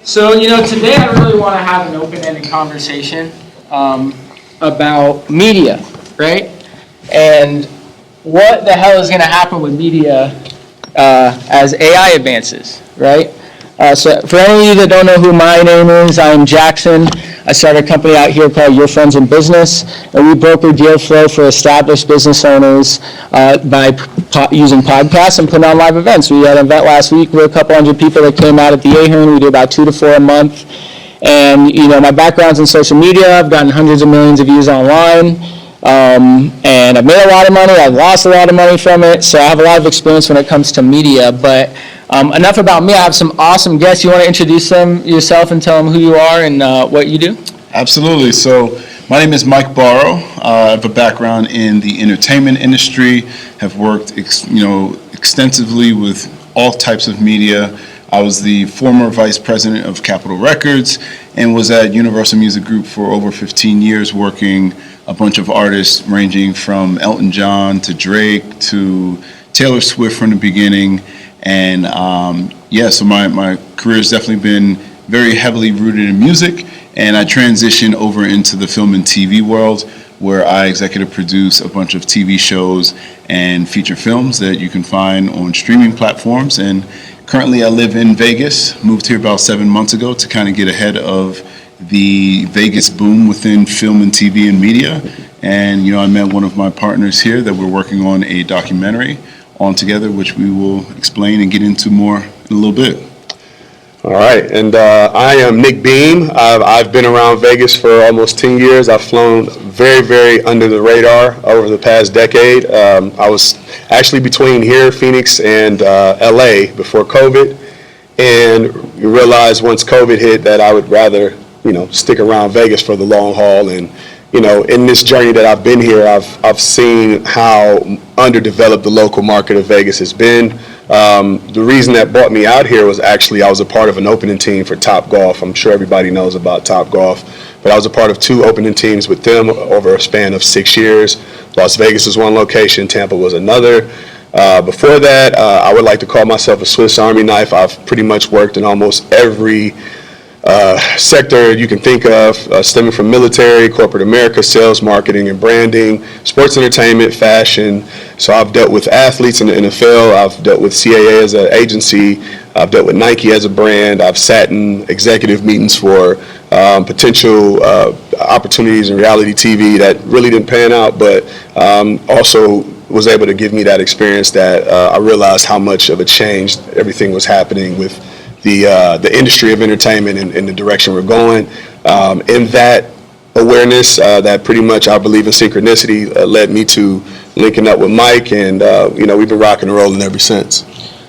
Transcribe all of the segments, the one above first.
So, today I really want to have an open-ended conversation about media, right? And what the hell is going to happen with media as AI advances, right? So for any of you that don't know who my name is, I'm Jaxon. I started a company out here called Your Friends in Business, and we broker deal flow for established business owners by using podcasts and putting on live events. We had an event last week with a couple hundred people that came out at the Ahern. We do about 2 to 4 a month. And, my background's in social media. I've gotten hundreds of millions of views online. And I've made a lot of money. I've lost a lot of money from it. So I have a lot of experience when it comes to media. But enough about me. I have some awesome guests. You want to introduce yourself and tell them who you are and what you do? Absolutely. So my name is Mike Barrow. I have a background in the entertainment industry, have worked extensively with all types of media. I was the former vice president of Capitol Records and was at Universal Music Group for over 15 years working a bunch of artists ranging from Elton John to Drake to Taylor Swift from the beginning. And so my career has definitely been very heavily rooted in music, and I transitioned over into the film and TV world where I executive produce a bunch of TV shows and feature films that you can find on streaming platforms. And currently I live in Vegas, moved here about 7 months ago to kind of get ahead of the Vegas boom within film and TV and media. And, I met one of my partners here that we're working on a documentary on together, which we will explain and get into more in a little bit. All right, and I am Nick Beam. I've been around Vegas for almost 10 years. I've flown very, very under the radar over the past decade. I was actually between here, Phoenix, and LA before COVID, and realized once COVID hit that I would rather, stick around Vegas for the long haul. And in this journey that I've been here, I've seen how underdeveloped the local market of Vegas has been. The reason that brought me out here was actually I was a part of an opening team for Top Golf. I'm sure everybody knows about Top Golf, but I was a part of 2 opening teams with them over a span of 6 years. Las Vegas was one location, Tampa was another. Before that, I would like to call myself a Swiss Army knife. I've pretty much worked in almost every sector you can think of, stemming from military, corporate America, sales, marketing, and branding, sports entertainment, fashion. So I've dealt with athletes in the NFL. I've dealt with CAA as an agency. I've dealt with Nike as a brand. I've sat in executive meetings for potential opportunities in reality TV that really didn't pan out, but also was able to give me that experience that I realized how much of a change everything was happening with the industry of entertainment and the direction we're going. In that awareness, that pretty much I believe in synchronicity led me to linking up with Mike, and we've been rocking and rolling ever since.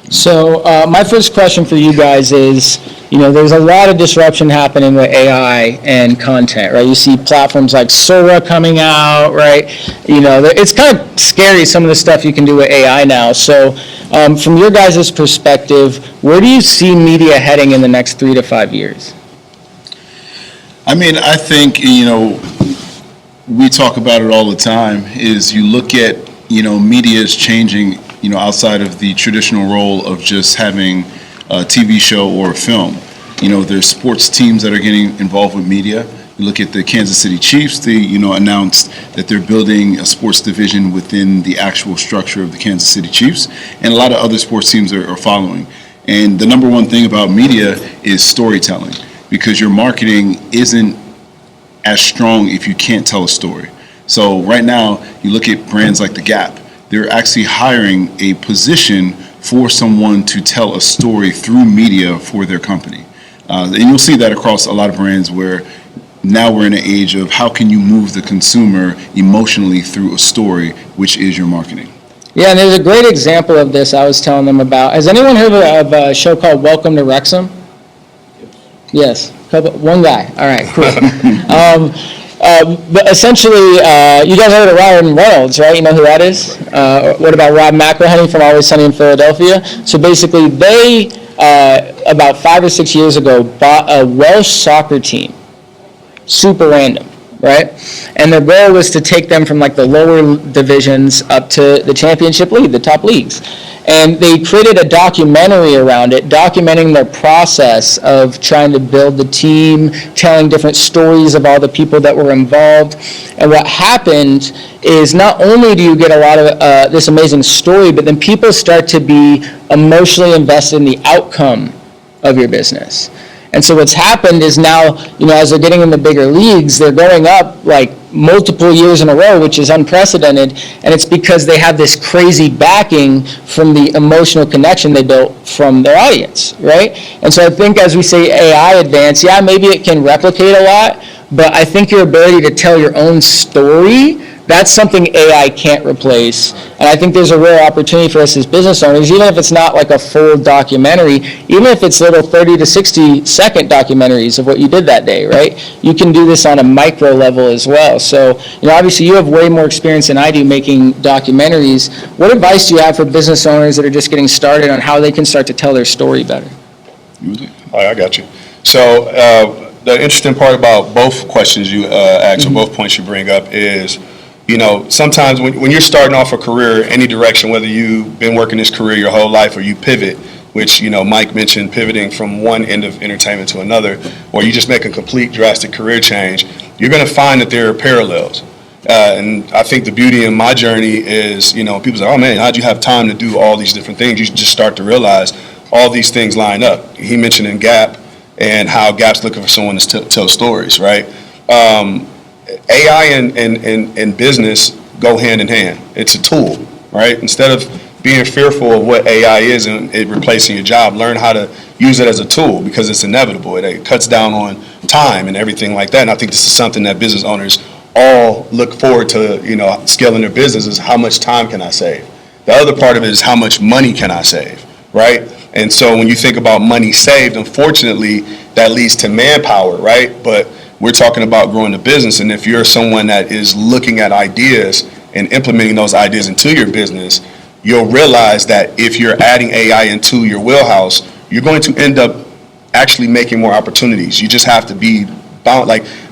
So my first question for you guys is, there's a lot of disruption happening with AI and content, right? You see platforms like Sora coming out, right? It's kind of scary, some of the stuff you can do with AI now. So from your guys' perspective, where do you see media heading in the next 3 to 5 years? I think, we talk about it all the time, is you look at, media is changing, outside of the traditional role of just having a TV show or a film. There's sports teams that are getting involved with media. You look at the Kansas City Chiefs, they, announced that they're building a sports division within the actual structure of the Kansas City Chiefs, and a lot of other sports teams are following. And the number one thing about media is storytelling, because your marketing isn't as strong if you can't tell a story. So right now, you look at brands like The Gap, they're actually hiring a position for someone to tell a story through media for their company. And you'll see that across a lot of brands where now we're in an age of how can you move the consumer emotionally through a story, which is your marketing. Yeah, and there's a great example of this I was telling them about. Has anyone heard of a show called Welcome to Wrexham? Yes. One guy. All right, cool. But essentially, you guys heard of Ryan Reynolds, right? You know who that is? What about Rob McElhenney from Always Sunny in Philadelphia? So basically, they, about 5 or 6 years ago, bought a Welsh soccer team. Super random. right? And their goal was to take them from like the lower divisions up to the championship league, the top leagues. And they created a documentary around it, documenting their process of trying to build the team, telling different stories of all the people that were involved. And what happened is not only do you get a lot of this amazing story, but then people start to be emotionally invested in the outcome of your business. And so what's happened is now, as they're getting in the bigger leagues, they're going up like multiple years in a row, which is unprecedented. And it's because they have this crazy backing from the emotional connection they built from their audience, right? And so I think as we say AI advance, yeah, maybe it can replicate a lot, but I think your ability to tell your own story, that's something AI can't replace. And I think there's a real opportunity for us as business owners, even if it's not like a full documentary, even if it's little 30 to 60 second documentaries of what you did that day, right? You can do this on a micro level as well. So, obviously you have way more experience than I do making documentaries. What advice do you have for business owners that are just getting started on how they can start to tell their story better? All right, I got you. So the interesting part about both questions you ask, or both points you bring up is, sometimes when you're starting off a career, any direction, whether you've been working this career your whole life or you pivot, which, Mike mentioned pivoting from one end of entertainment to another, or you just make a complete drastic career change, you're going to find that there are parallels. And I think the beauty in my journey is, people say, oh man, how'd you have time to do all these different things? You just start to realize all these things line up. He mentioned in Gap and how Gap's looking for someone to tell stories, right? AI and business go hand in hand. It's a tool, right? Instead of being fearful of what AI is and it replacing your job, learn how to use it as a tool because it's inevitable. It cuts down on time and everything like that. And I think this is something that business owners all look forward to, scaling their business is how much time can I save? The other part of it is how much money can I save, right? And so when you think about money saved, unfortunately, that leads to manpower, right? But we're talking about growing the business, and if you're someone that is looking at ideas and implementing those ideas into your business, you'll realize that if you're adding AI into your wheelhouse, you're going to end up actually making more opportunities. You just have to be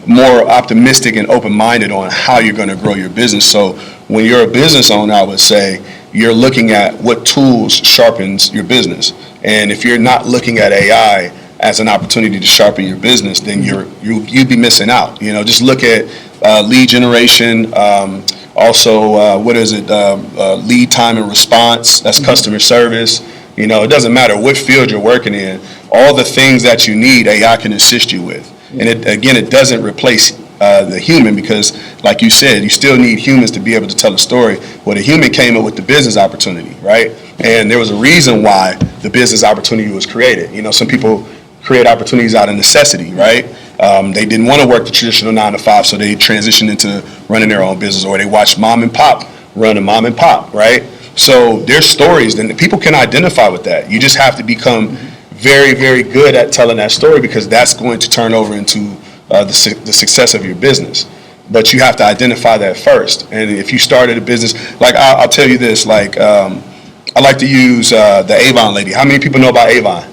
more optimistic and open-minded on how you're going to grow your business. So when you're a business owner, I would say you're looking at what tools sharpens your business. And if you're not looking at AI as an opportunity to sharpen your business, then you'd be missing out. Just look at lead generation, also lead time and response. That's customer service. It doesn't matter what field you're working in. All the things that you need, AI can assist you with. And it doesn't replace the human because, like you said, you still need humans to be able to tell a story. Well, the human came up with the business opportunity, right? And there was a reason why the business opportunity was created. Some people create opportunities out of necessity, right? They didn't want to work the traditional 9 to 5, so they transitioned into running their own business, or they watched mom and pop run a mom and pop, right? So there's stories, and people can identify with that. You just have to become very, very good at telling that story because that's going to turn over into the success of your business. But you have to identify that first. And if you started a business, like I'll tell you this, I like to use the Avon lady. How many people know about Avon?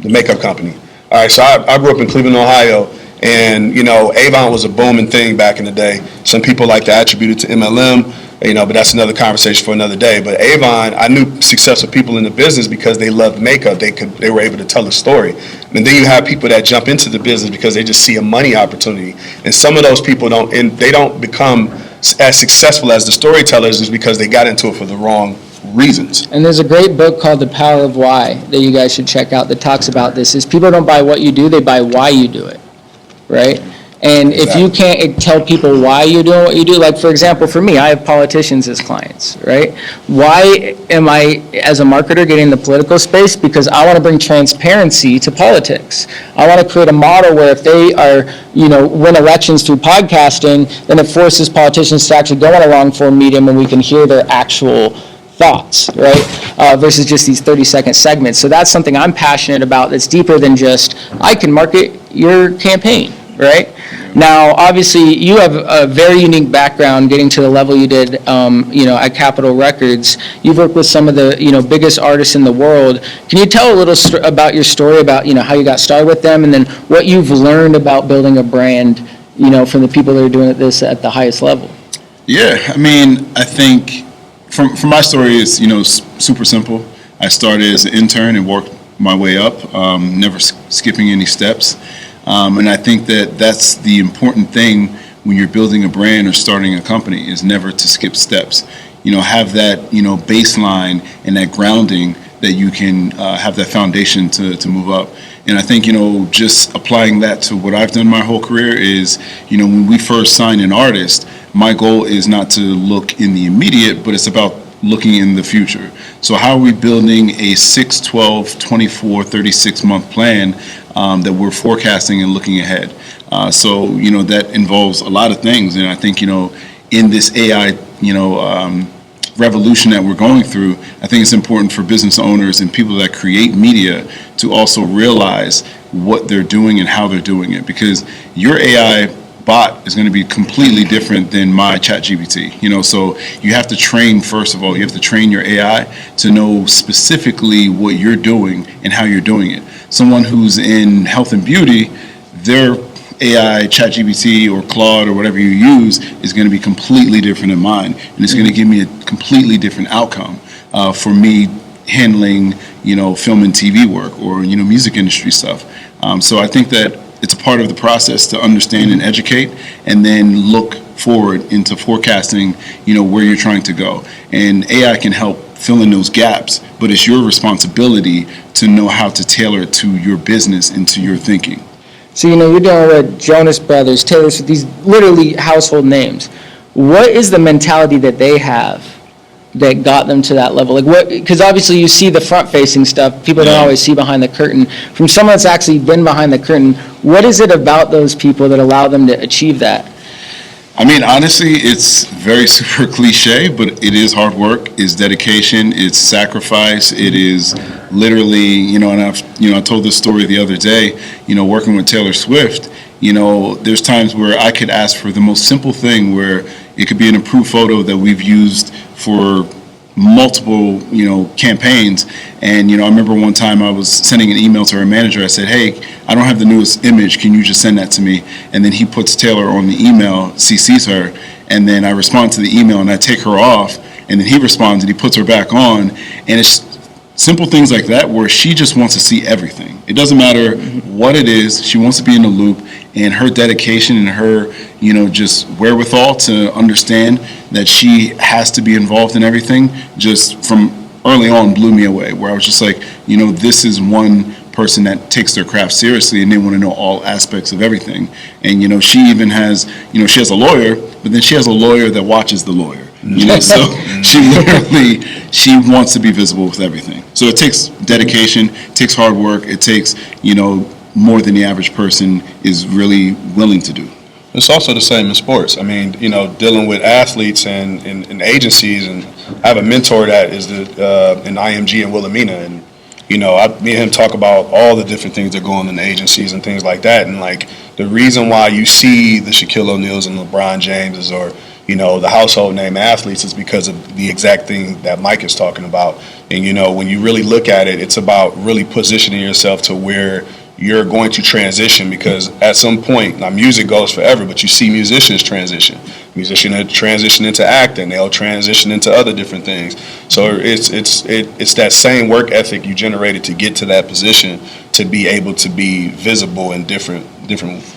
The makeup company. All right, so I grew up in Cleveland, Ohio, and Avon was a booming thing back in the day. Some people like to attribute it to MLM, but that's another conversation for another day. But Avon, I knew successful people in the business because they loved makeup. They were able to tell a story. And then you have people that jump into the business because they just see a money opportunity. And some of those people don't become as successful as the storytellers is because they got into it for the wrong reasons. And there's a great book called The Power of Why that you guys should check out that talks about this. Is people don't buy what you do, they buy why you do it, right? And if you can't tell people why you're doing what you do, like for example, for me, I have politicians as clients, right? Why am I, as a marketer, getting in the political space? Because I want to bring transparency to politics. I want to create a model where if they are, win elections through podcasting, then it forces politicians to actually go on a long-form medium and we can hear their actual thoughts, right? Versus just these 30-second segments. So that's something I'm passionate about that's deeper than just, I can market your campaign, right? Now, obviously, you have a very unique background getting to the level you did, at Capitol Records. You've worked with some of the, biggest artists in the world. Can you tell a little about your story about, how you got started with them and then what you've learned about building a brand, from the people that are doing this at the highest level? Yeah, I mean, I think from my story is, super simple. I started as an intern and worked my way up, never skipping any steps. And I think that that's the important thing when you're building a brand or starting a company, is never to skip steps. Have that, baseline and that grounding that you can have that foundation to move up. And I think, just applying that to what I've done my whole career is, when we first sign an artist, my goal is not to look in the immediate, but it's about looking in the future. So how are we building a 6, 12, 24, 36-month plan that we're forecasting and looking ahead? So, that involves a lot of things. And I think, in this AI, revolution that we're going through, I think it's important for business owners and people that create media to also realize what they're doing and how they're doing it. Because your AI bot is going to be completely different than my ChatGPT. So you have to train, first of all, you have to train your AI to know specifically what you're doing and how you're doing it. Someone who's in health and beauty, their AI, ChatGPT or Claude or whatever you use is going to be completely different than mine, and it's going to give me a completely different outcome for me handling, film and TV work or music industry stuff. So I think that it's a part of the process to understand and educate, and then look forward into forecasting, where you're trying to go. And AI can help fill in those gaps, but it's your responsibility to know how to tailor it to your business and to your thinking. So, you're dealing with Jonas Brothers, Taylor Swift, these literally household names. What is the mentality that they have that got them to that level? Like, what? Because obviously you see the front-facing stuff. People don't always see behind the curtain. From someone that's actually been behind the curtain, what is it about those people that allow them to achieve that? I mean, honestly, it's very super cliche, but it is hard work, it's dedication, it's sacrifice, it is literally, and I told this story the other day, working with Taylor Swift, there's times where I could ask for the most simple thing, where it could be an approved photo that we've used for multiple, campaigns. And, I remember one time I was sending an email to her manager. I said, hey, I don't have the newest image. Can you just send that to me? And then he puts Taylor on the email, CCs her, and then I respond to the email and I take her off, and then he responds and he puts her back on. And it's simple things like that where she just wants to see everything. It doesn't matter what it is. She wants to be in the loop, and her dedication and her, just wherewithal to understand that she has to be involved in everything, just from early on blew me away, where I was just like, this is one person that takes their craft seriously, and they want to know all aspects of everything. And, she even has, she has a lawyer, but then she has a lawyer that watches the lawyer. So she wants to be visible with everything. So it takes dedication, it takes hard work, it takes, more than the average person is really willing to do. It's also the same in sports. I mean, dealing with athletes and agencies, and I have a mentor that is in IMG in Wilhelmina, and me and him talk about all the different things that go on in the agencies and things like that. And like the reason why you see the Shaquille O'Neals and LeBron Jameses or the household name athletes is because of the exact thing that Mike is talking about. And when you really look at it, it's about really positioning yourself to where you're going to transition, because at some point, now music goes forever, but you see musicians transition. Musicians transition into acting, they'll transition into other different things. So it's that same work ethic you generated to get to that position, to be able to be visible in different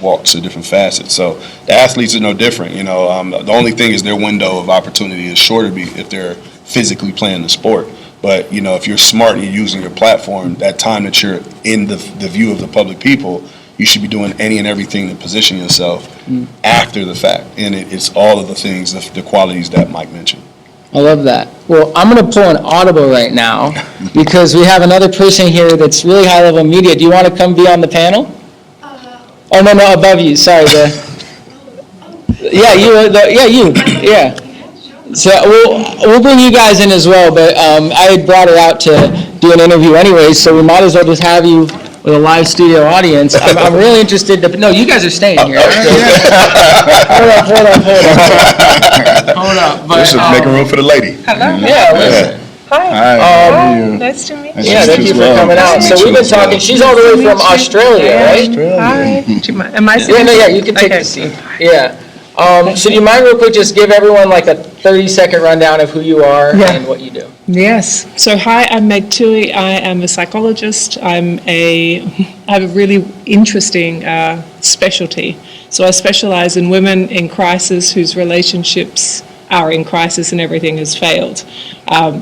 walks or different facets. So the athletes are no different. The only thing is their window of opportunity is shorter if they're physically playing the sport. But, if you're smart and you're using your platform, that time that you're in the view of the public people, you should be doing any and everything to position yourself after the fact. And it's all of the things, the qualities that Mike mentioned. I love that. Well, I'm going to pull an audible right now because we have another person here that's really high-level media. Do you want to come be on the panel? Oh, no, above you. Sorry. Yeah. So we'll bring you guys in as well, but I had brought her out to do an interview anyways, so we might as well just have you with a live studio audience. I'm really interested to, no, you guys are staying here. Hold up. But, this is making room for the lady. Yeah, listen. Hi. Nice to meet you. Yeah, thank you for well. coming out. Nice to So meet we've you been as well. talking, she's all the way from Australia, right? Hi. Do you mind- Am I Yeah, sitting? no, yeah, you can take Okay. the seat. Yeah. So do you mind real quick, just give everyone like a 30-second rundown of who you are Yeah. and what you do? Yes. So hi, I'm Meg Toohey. I am a psychologist. I have a really interesting specialty. So I specialize in women in crisis whose relationships are in crisis and everything has failed.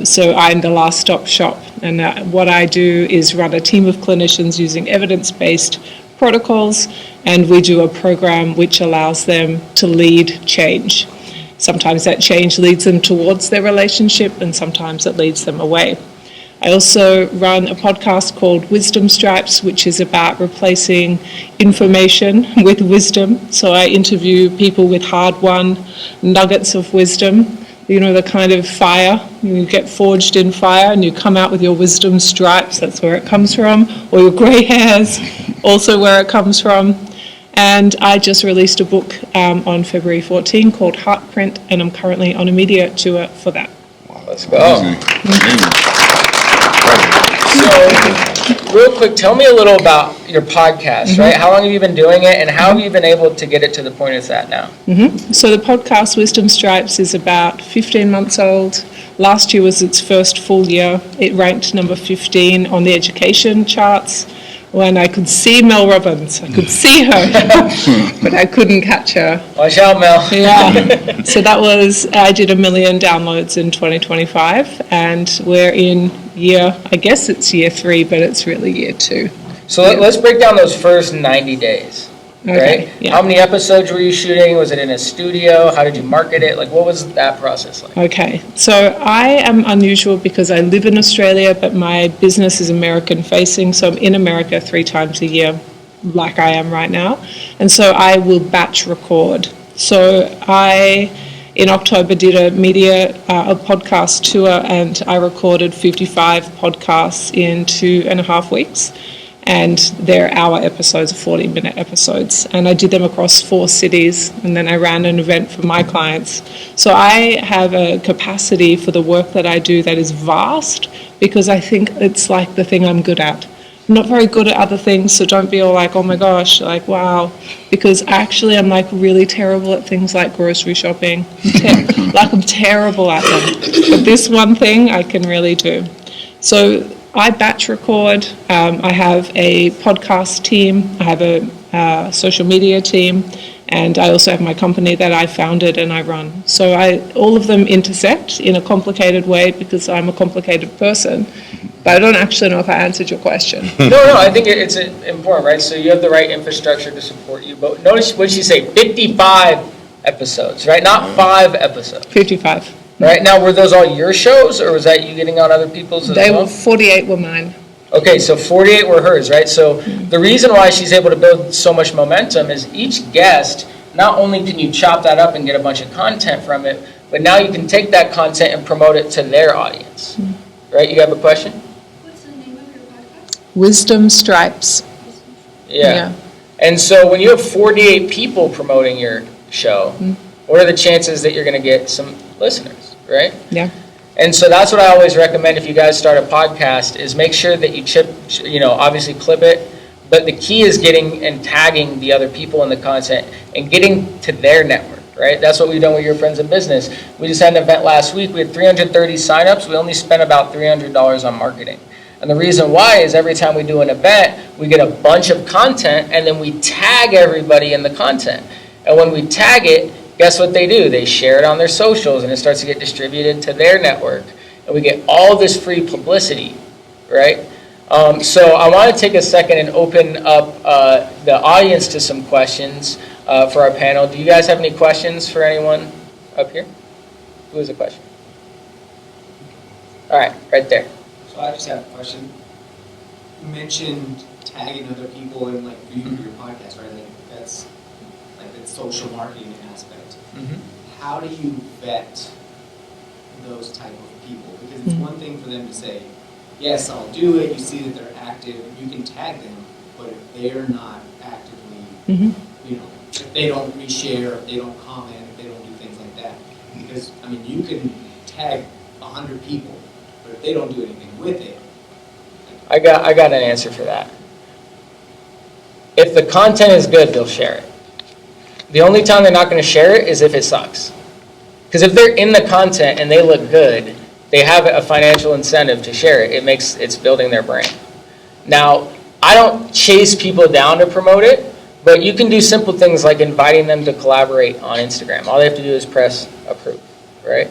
So I'm the last stop shop. And what I do is run a team of clinicians using evidence-based protocols, and we do a program which allows them to lead change. Sometimes that change leads them towards their relationship, and sometimes it leads them away. I also run a podcast called Wisdom Stripes, which is about replacing information with wisdom. So I interview people with hard-won nuggets of wisdom. You know, the kind of fire, you get forged in fire and you come out with your wisdom stripes, that's where it comes from, or your grey hairs, also where it comes from. And I just released a book on February 14 called Heartprint, and I'm currently on a media tour for that. Let's go. Amazing. So, real quick, tell me a little about your podcast, right? How long have you been doing it, and how have you been able to get it to the point it's at now? So the podcast Wisdom Stripes is about 15 months old. Last year was its first full year. It ranked number 15 on the education charts when I could see Mel Robbins. I could see her, but I couldn't catch her. Watch out, Mel. Yeah. So that was, I did 1 million downloads in 2025, and we're in I guess it's year 3, but it's really year 2. So let's break down those first 90 days, Okay, right? yeah. How many episodes were you shooting? Was it in a studio? How did you market it? Like, what was that process like? Okay, so I am unusual because I live in Australia, but my business is American facing, so I'm in America 3 times a year, like I am right now. And so I will batch record. So I, in October, did a podcast tour, and I recorded 55 podcasts in 2.5 weeks. And they're hour episodes, 40-minute episodes. And I did them across 4 cities, and then I ran an event for my clients. So I have a capacity for the work that I do that is vast, because I think it's like the thing I'm good at. I'm not very good at other things, so don't be all like, oh my gosh, like, wow. Because actually I'm like really terrible at things like grocery shopping. I'm terrible at them. But this one thing I can really do. So I batch record. I have a podcast team. I have a social media team. And I also have my company that I founded and I run. So all of them intersect in a complicated way because I'm a complicated person. But I don't actually know if I answered your question. No, I think it's important, right? So you have the right infrastructure to support you. But notice what she say, 55 episodes, right? Not 5 episodes. 55. Right, now were those all your shows, or was that you getting on other people's as well? 48 were mine. Okay, so 48 were hers, right? So the reason why she's able to build so much momentum is each guest, not only can you chop that up and get a bunch of content from it, but now you can take that content and promote it to their audience. Right, you have a question? What's the name of your podcast? Wisdom Stripes. Yeah. And so when you have 48 people promoting your show, what are the chances that you're going to get some listeners, right? Yeah. And so that's what I always recommend if you guys start a podcast is make sure that you obviously clip it, but the key is getting and tagging the other people in the content and getting to their network, right? That's what we've done with Your Friends in Business. We just had an event last week. We had 330 signups. We only spent about $300 on marketing. And the reason why is every time we do an event, we get a bunch of content and then we tag everybody in the content. And when we tag it, guess what they do? They share it on their socials and it starts to get distributed to their network. And we get all this free publicity, right? So I want to take a second and open up the audience to some questions for our panel. Do you guys have any questions for anyone up here? Who has a question? All right, right there. So I just have a question. You mentioned tagging other people in like for your podcast, right? Like that's like the social marketing aspect. How do you vet those type of people? Because it's one thing for them to say, yes, I'll do it. You see that they're active. You can tag them, but if they're not actively, if they don't reshare, if they don't comment, if they don't do things like that, because I mean, you can tag 100 people, but if they don't do anything with it, I got an answer for that. If the content is good, they'll share it. The only time they're not going to share it is if it sucks. Because if they're in the content and they look good, they have a financial incentive to share it. It's building their brand. Now, I don't chase people down to promote it, but you can do simple things like inviting them to collaborate on Instagram. All they have to do is press approve, right?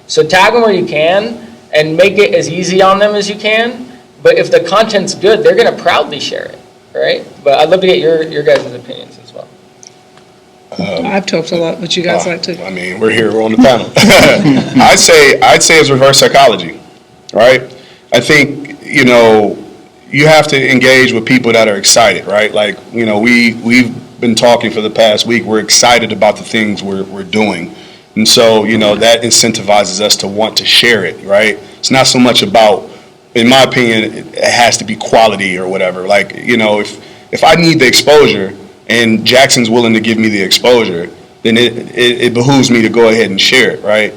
So tag them where you can and make it as easy on them as you can. But if the content's good, they're going to proudly share it, right? But I'd love to get your guys' opinions as well. I've talked a lot. Would you guys like to? I mean, we're on the panel. I'd say it's reverse psychology, right? I think, you have to engage with people that are excited, right? Like, we've been talking for the past week. We're excited about the things we're doing. And so, that incentivizes us to want to share it, right? It's not so much about, in my opinion, it has to be quality or whatever. Like, if I need the exposure and Jaxon's willing to give me the exposure, then it behooves me to go ahead and share it, right?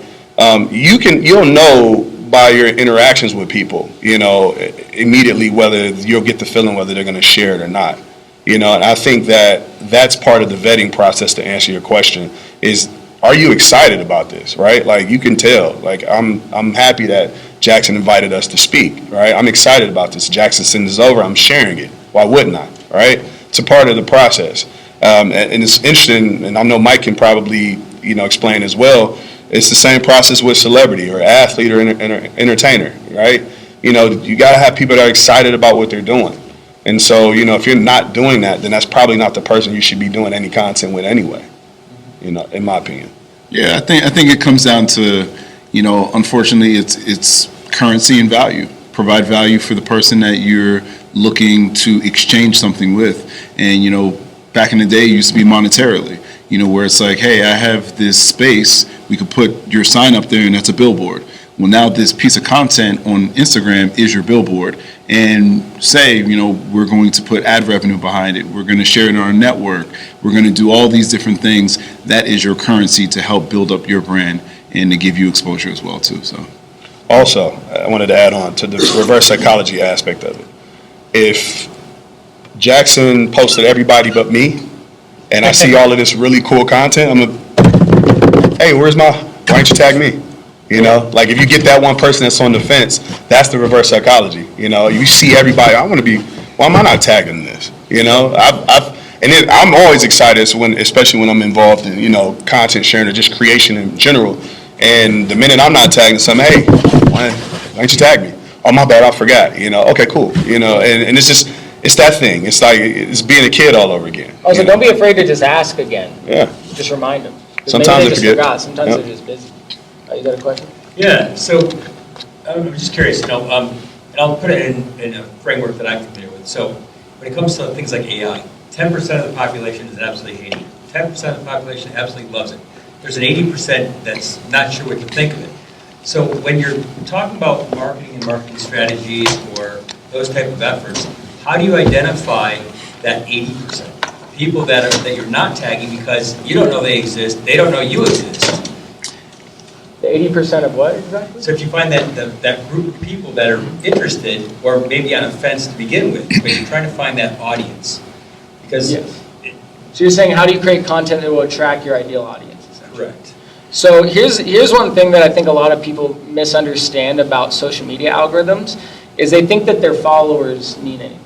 You'll know by your interactions with people, immediately whether you'll get the feeling whether they're going to share it or not. And I think that's part of the vetting process to answer your question is, are you excited about this, right? Like, you can tell. Like, I'm happy that Jaxon invited us to speak, right? I'm excited about this. Jaxon sends this over. I'm sharing it. Why wouldn't I, right? It's a part of the process. And it's interesting, and I know Mike can probably, explain as well. It's the same process with celebrity or athlete or entertainer, right? You got to have people that are excited about what they're doing. And so, if you're not doing that, then that's probably not the person you should be doing any content with anyway, in my opinion. Yeah, I think it comes down to, unfortunately, it's currency and value. Provide value for the person that you're looking to exchange something with. And, back in the day, it used to be monetarily, where it's like, hey, I have this space, we could put your sign up there and that's a billboard. Well, now this piece of content on Instagram is your billboard. And say, we're going to put ad revenue behind it. We're going to share it on our network. We're going to do all these different things. That is your currency to help build up your brand and to give you exposure as well, too. So, also, I wanted to add on to the reverse psychology aspect of it. If Jaxon posted everybody but me, and I see all of this really cool content, I'm like, hey, why don't you tag me? Like, if you get that one person that's on the fence, that's the reverse psychology. You see everybody, why am I not tagging this? I'm always excited especially when I'm involved in, content sharing or just creation in general. And the minute I'm not tagging something, hey, why don't you tag me? Oh, my bad, I forgot. Okay, cool. And it's that thing. It's like, it's being a kid all over again. Oh, so don't be afraid to just ask again. Yeah. Just remind them. Sometimes maybe they they just forget. forgot. Sometimes Yep. they're just busy. You got a question? Yeah, so I'm just curious, and I'll put it in a framework that I'm familiar with. So when it comes to things like AI, 10% of the population is absolutely hating it. 10% of the population absolutely loves it. There's an 80% that's not sure what to think of it. So when you're talking about marketing and marketing strategies or those type of efforts, how do you identify that 80%? People that you're not tagging because you don't know they exist, they don't know you exist. The 80% of what exactly? So if you find that group of people that are interested or maybe on a fence to begin with, but you're trying to find that audience. Because Yes. So you're saying, how do you create content that will attract your ideal audience? Essentially? Correct. So here's one thing that I think a lot of people misunderstand about social media algorithms is they think that their followers mean anything.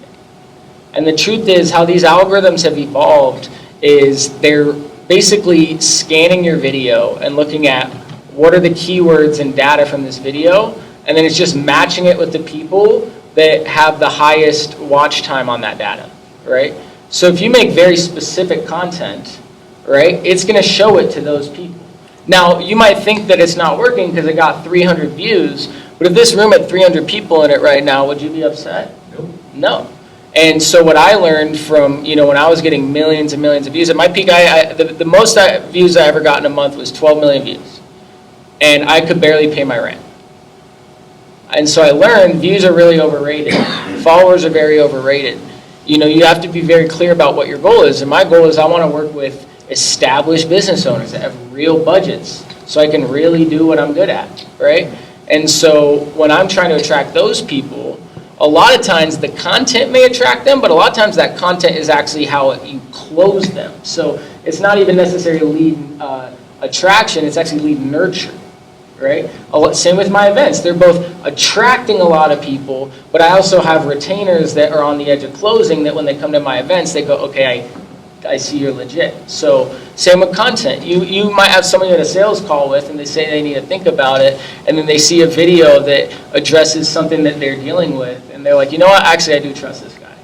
And the truth is, how these algorithms have evolved is they're basically scanning your video and looking at what are the keywords and data from this video, and then it's just matching it with the people that have the highest watch time on that data, right? So if you make very specific content, right, it's going to show it to those people. Now, you might think that it's not working because it got 300 views, but if this room had 300 people in it right now, would you be upset? Nope. No. And so what I learned from, when I was getting millions and millions of views, at my peak, the most views I ever got in a month was 12 million views. And I could barely pay my rent. And so I learned views are really overrated. Followers are very overrated. You have to be very clear about what your goal is. And my goal is I want to work with established business owners that have real budgets so I can really do what I'm good at, right? And so when I'm trying to attract those people, a lot of times the content may attract them, but a lot of times that content is actually how you close them. So it's not even necessarily lead attraction, it's actually lead nurture, right? Same with my events. They're both attracting a lot of people, but I also have retainers that are on the edge of closing that when they come to my events, they go, okay, I see you're legit. So same with content. You might have somebody at a sales call with and they say they need to think about it, and then they see a video that addresses something that they're dealing with, and they're like, you know what, actually I do trust this guy.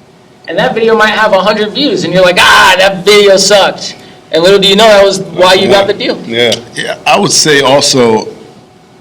And that video might have 100 views, and you're like, that video sucked. And little do you know that was why you got the deal. Yeah, I would say also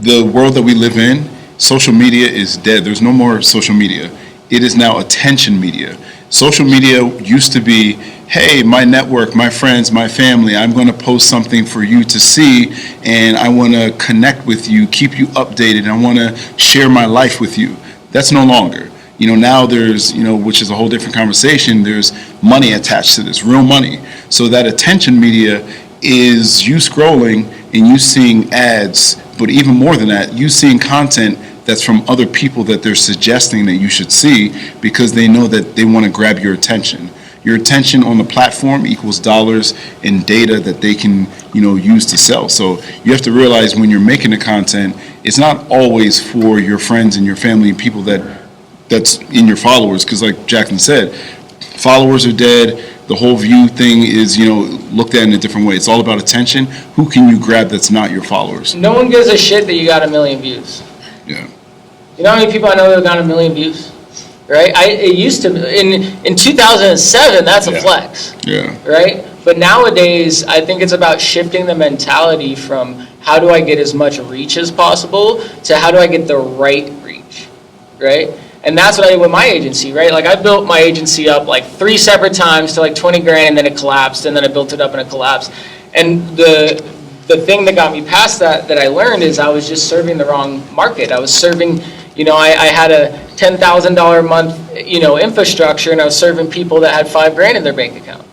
the world that we live in, social media is dead. There's no more social media. It is now attention media. Social media used to be, hey, my network, my friends, my family, I'm going to post something for you to see, and I want to connect with you, keep you updated, and I want to share my life with you. That's no longer. Now there's, which is a whole different conversation, there's money attached to this, real money. So that attention media is you scrolling and you seeing ads, but even more than that, you seeing content that's from other people that they're suggesting that you should see because they know that they want to grab your attention. Your attention on the platform equals dollars and data that they can, use to sell. So you have to realize when you're making the content, it's not always for your friends and your family and people that's in your followers, because like Jaxon said, followers are dead. The whole view thing is, looked at in a different way. It's all about attention. Who can you grab that's not your followers? No one gives a shit that you got 1 million views. Yeah. You know how many people I know that got 1 million views? Right? It used to, in 2007, that's a flex. Yeah. Right? But nowadays, I think it's about shifting the mentality from how do I get as much reach as possible to how do I get the right reach, right? And that's what I did with my agency, right? Like I built my agency up like 3 separate times to like 20 grand, and then it collapsed, and then I built it up and it collapsed. And the thing that got me past that I learned is I was just serving the wrong market. I was serving, I had a $10,000 a month, infrastructure, and I was serving people that had 5 grand in their bank account,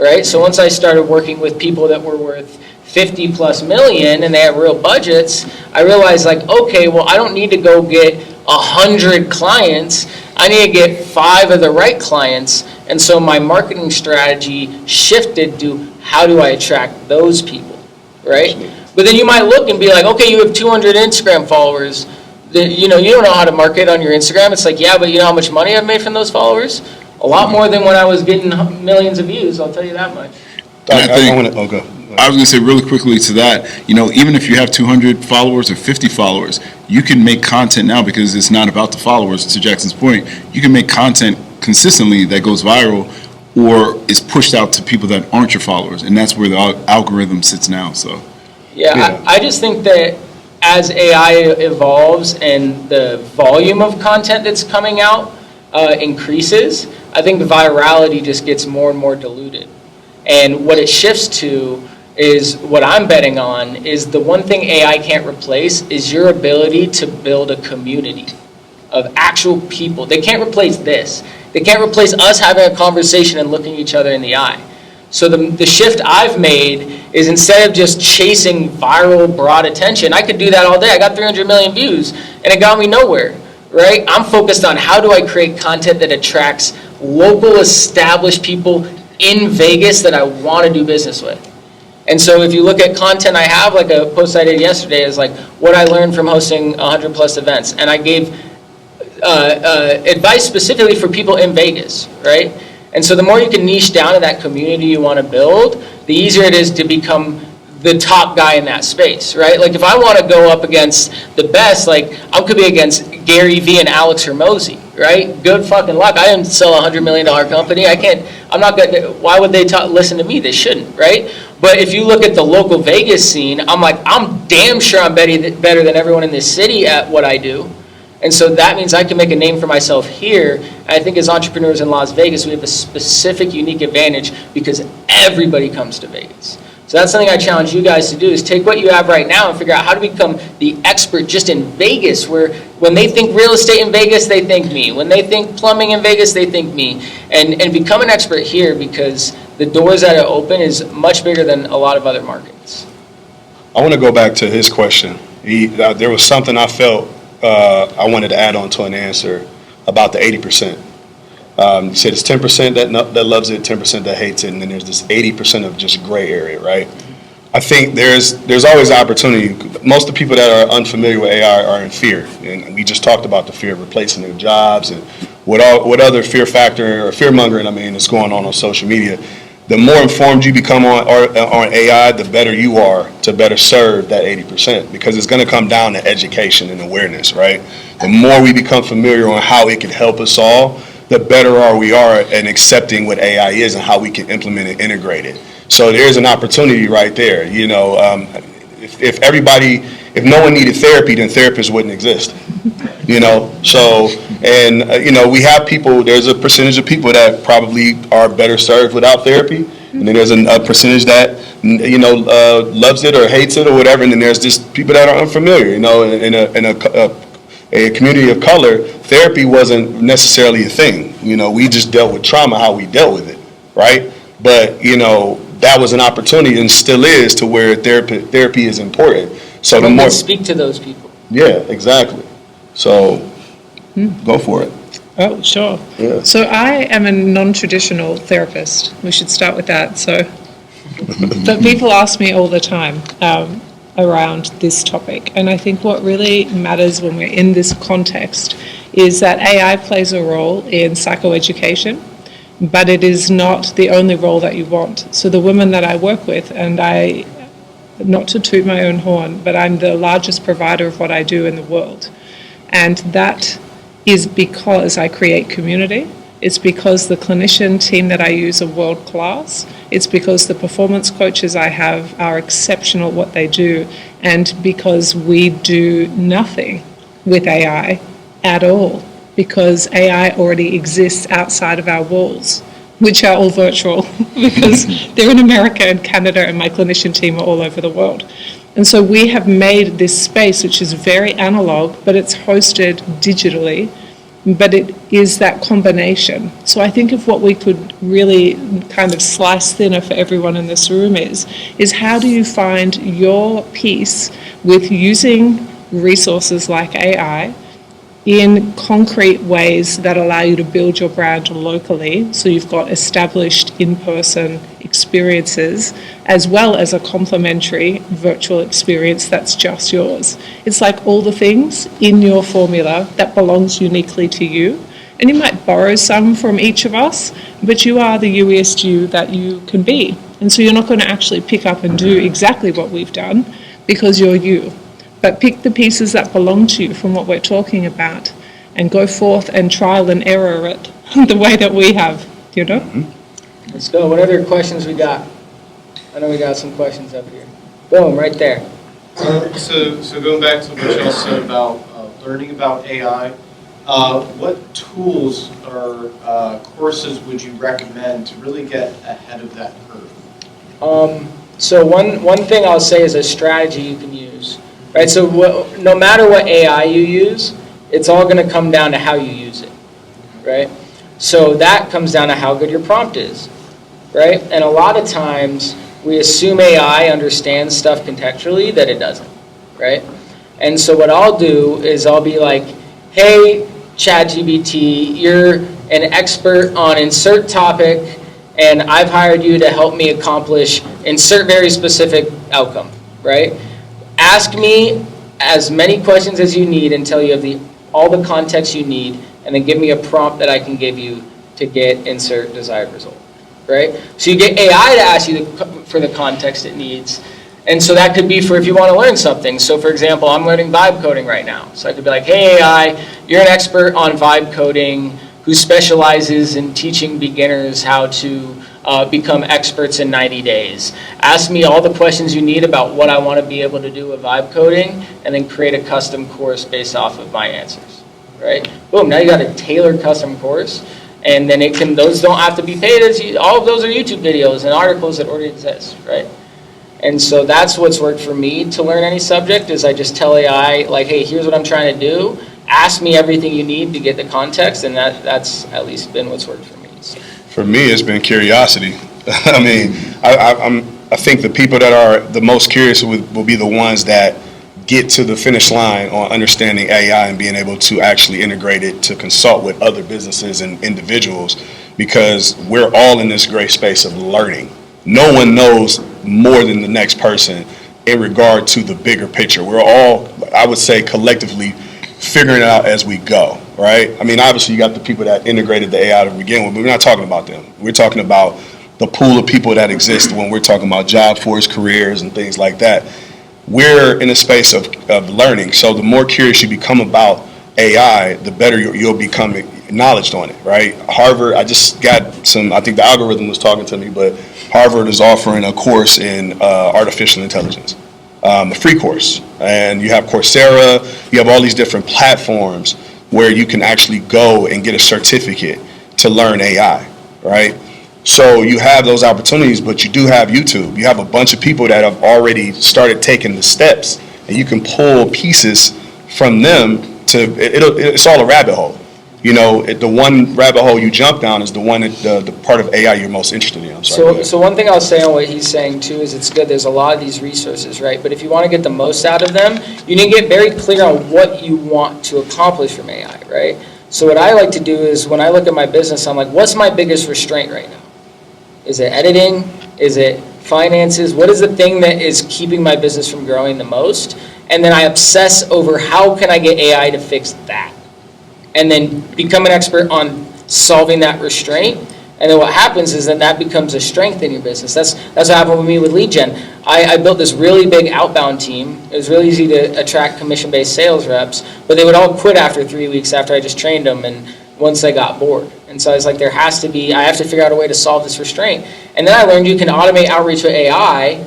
right? So once I started working with people that were worth 50 plus million and they have real budgets, I realized like, okay, well, I don't need to go get 100 clients. I need to get 5 of the right clients. And so my marketing strategy shifted to how do I attract those people, right? But then you might look and be like, okay, you have 200 Instagram followers. You don't know how to market on your Instagram. It's like, yeah, but you know how much money I've made from those followers? A lot more than when I was getting millions of views, I'll tell you that much. I was going to say really quickly to that, even if you have 200 followers or 50 followers, you can make content now because it's not about the followers. To Jackson's point, you can make content consistently that goes viral or is pushed out to people that aren't your followers, and that's where the algorithm sits now. So, yeah. I just think that as AI evolves and the volume of content that's coming out increases, I think the virality just gets more and more diluted. And what it shifts to is what I'm betting on is the one thing AI can't replace is your ability to build a community of actual people. They can't replace this. They can't replace us having a conversation and looking each other in the eye. So the shift I've made is instead of just chasing viral broad attention, I could do that all day. I got 300 million views and it got me nowhere, right? I'm focused on how do I create content that attracts local established people in Vegas that I want to do business with. And so if you look at content I have, like a post I did yesterday is like what I learned from hosting 100 plus events. And I gave advice specifically for people in Vegas, right? And so the more you can niche down to that community you want to build, the easier it is to become the top guy in that space, right? Like if I want to go up against the best, like I could be against Gary Vee and Alex Hormozi, right? Good fucking luck. I didn't sell $100 million company. I'm not going to, why would they listen to me? They shouldn't, right? But if you look at the local Vegas scene, I'm like, I'm damn sure I'm better than everyone in this city at what I do. And so that means I can make a name for myself here. And I think as entrepreneurs in Las Vegas, we have a specific, unique advantage because everybody comes to Vegas. So that's something I challenge you guys to do is take what you have right now and figure out how to become the expert just in Vegas, where when they think real estate in Vegas, they think me. When they think plumbing in Vegas, they think me. And become an expert here because the doors that are open is much bigger than a lot of other markets. I want to go back to his question. There was something I felt I wanted to add on to an answer. about the 80%. You said it's 10% that loves it, 10% that hates it, and then there's this 80% of just gray area, right? I think there's always opportunity. Most of the people that are unfamiliar with AI are in fear, and we just talked about the fear of replacing their jobs and what other fear factor or fear mongering is going on social media. The more informed you become on AI, the better you are to better serve that 80%, because it's going to come down to education and awareness, right? The more we become familiar on how it can help us all, the better we are in accepting what AI is and how we can implement and integrate it. So there's an opportunity right there. If no one needed therapy, then therapists wouldn't exist. So, and we have people, there's a percentage of people that probably are better served without therapy. And then there's a percentage that, loves it or hates it or whatever. And then there's just people that are unfamiliar, in a community of color, therapy wasn't necessarily a thing. We just dealt with trauma, how we dealt with it, right? But, that was an opportunity and still is to where therapy is important. So the more speak to those people. Yeah, exactly. So go for it. Oh, sure. Yeah. So I am a non-traditional therapist. We should start with that. But people ask me all the time around this topic. And I think what really matters when we're in this context is that AI plays a role in psychoeducation, but it is not the only role that you want. So the women that I work with, and not to toot my own horn, but I'm the largest provider of what I do in the world. And that is because I create community. It's because the clinician team that I use are world class. It's because the performance coaches I have are exceptional at what they do. And because we do nothing with AI at all, because AI already exists outside of our walls, which are all virtual because they're in America and Canada, and my clinician team are all over the world. And so we have made this space, which is very analog, but it's hosted digitally, but it is that combination. So I think if what we could really kind of slice thinner for everyone in this room is how do you find your piece with using resources like AI in concrete ways that allow you to build your brand locally, so you've got established in-person experiences as well as a complementary virtual experience that's just yours. It's like all the things in your formula that belongs uniquely to you, and you might borrow some from each of us, but you are the UEST you that you can be. And so you're not going to actually pick up and do exactly what we've done because you're you. But pick the pieces that belong to you from what we're talking about and go forth and trial and error it the way that we have, Let's go. What other questions we got? I know we got some questions up here. Boom, right there. So going back to what y'all said about learning about AI, what tools or courses would you recommend to really get ahead of that curve? So one thing I'll say is a strategy you can use. Right, so no matter what AI you use, it's all going to come down to how you use it, right? So that comes down to how good your prompt is, right? And a lot of times we assume AI understands stuff contextually that it doesn't, right? And so what I'll do is I'll be like, hey, ChatGPT, you're an expert on insert topic, and I've hired you to help me accomplish insert very specific outcome, right? Ask me as many questions as you need until you have all the context you need, and then give me a prompt that I can give you to get insert desired result, right? So you get AI to ask you for the context it needs, and so that could be for if you want to learn something. So for example, I'm learning vibe coding right now. So I could be like, hey AI, you're an expert on vibe coding who specializes in teaching beginners how to become experts in 90 days. Ask me all the questions you need about what I want to be able to do with vibe coding, and then create a custom course based off of my answers, right? Boom, now you got a tailored custom course, and then those don't have to be paid, all of those are YouTube videos and articles that already exist, right? And so that's what's worked for me to learn any subject, is I just tell AI, like, hey, here's what I'm trying to do, ask me everything you need to get the context, and that's at least been what's worked for me. So. For me, it's been curiosity. I think the people that are the most curious will be the ones that get to the finish line on understanding AI and being able to actually integrate it to consult with other businesses and individuals, because we're all in this great space of learning. No one knows more than the next person in regard to the bigger picture. We're all, I would say, collectively figuring it out as we go, right? I mean, obviously you got the people that integrated the AI to begin with, but we're not talking about them. We're talking about the pool of people that exist when we're talking about job force, careers, and things like that. We're in a space of learning. So the more curious you become about AI, the better you'll become acknowledged on it, right? Harvard, I just got some, I think the algorithm was talking to me, but Harvard is offering a course in artificial intelligence, a free course. And you have Coursera, you have all these different platforms where you can actually go and get a certificate to learn AI, right? So you have those opportunities, but you do have YouTube. You have a bunch of people that have already started taking the steps, and you can pull pieces from them to, it's all a rabbit hole. You know, the one rabbit hole you jump down is the one, the part of AI you're most interested in. I'm sorry, So one thing I'll say on what he's saying too is it's good, there's a lot of these resources, right? But if you want to get the most out of them, you need to get very clear on what you want to accomplish from AI, right? So what I like to do is when I look at my business, I'm like, what's my biggest restraint right now? Is it editing? Is it finances? What is the thing that is keeping my business from growing the most? And then I obsess over how can I get AI to fix that? And then become an expert on solving that restraint. And then what happens is that becomes a strength in your business. That's what happened with me with lead gen. I built this really big outbound team. It was really easy to attract commission-based sales reps, but they would all quit after 3 weeks after I just trained them and once they got bored. And so I was like, I have to figure out a way to solve this restraint. And then I learned you can automate outreach with AI,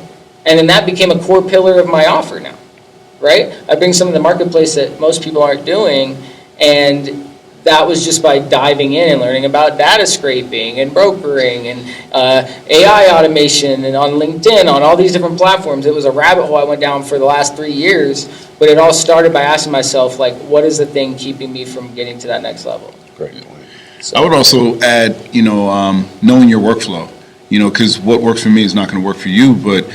and then that became a core pillar of my offer now, right? I bring some of the marketplace that most people aren't doing, and that was just by diving in and learning about data scraping and brokering and AI automation and on LinkedIn, on all these different platforms. It was a rabbit hole I went down for the last 3 years, but it all started by asking myself, like, what is the thing keeping me from getting to that next level? Great point. So, I would also add, knowing your workflow, because what works for me is not going to work for you, but,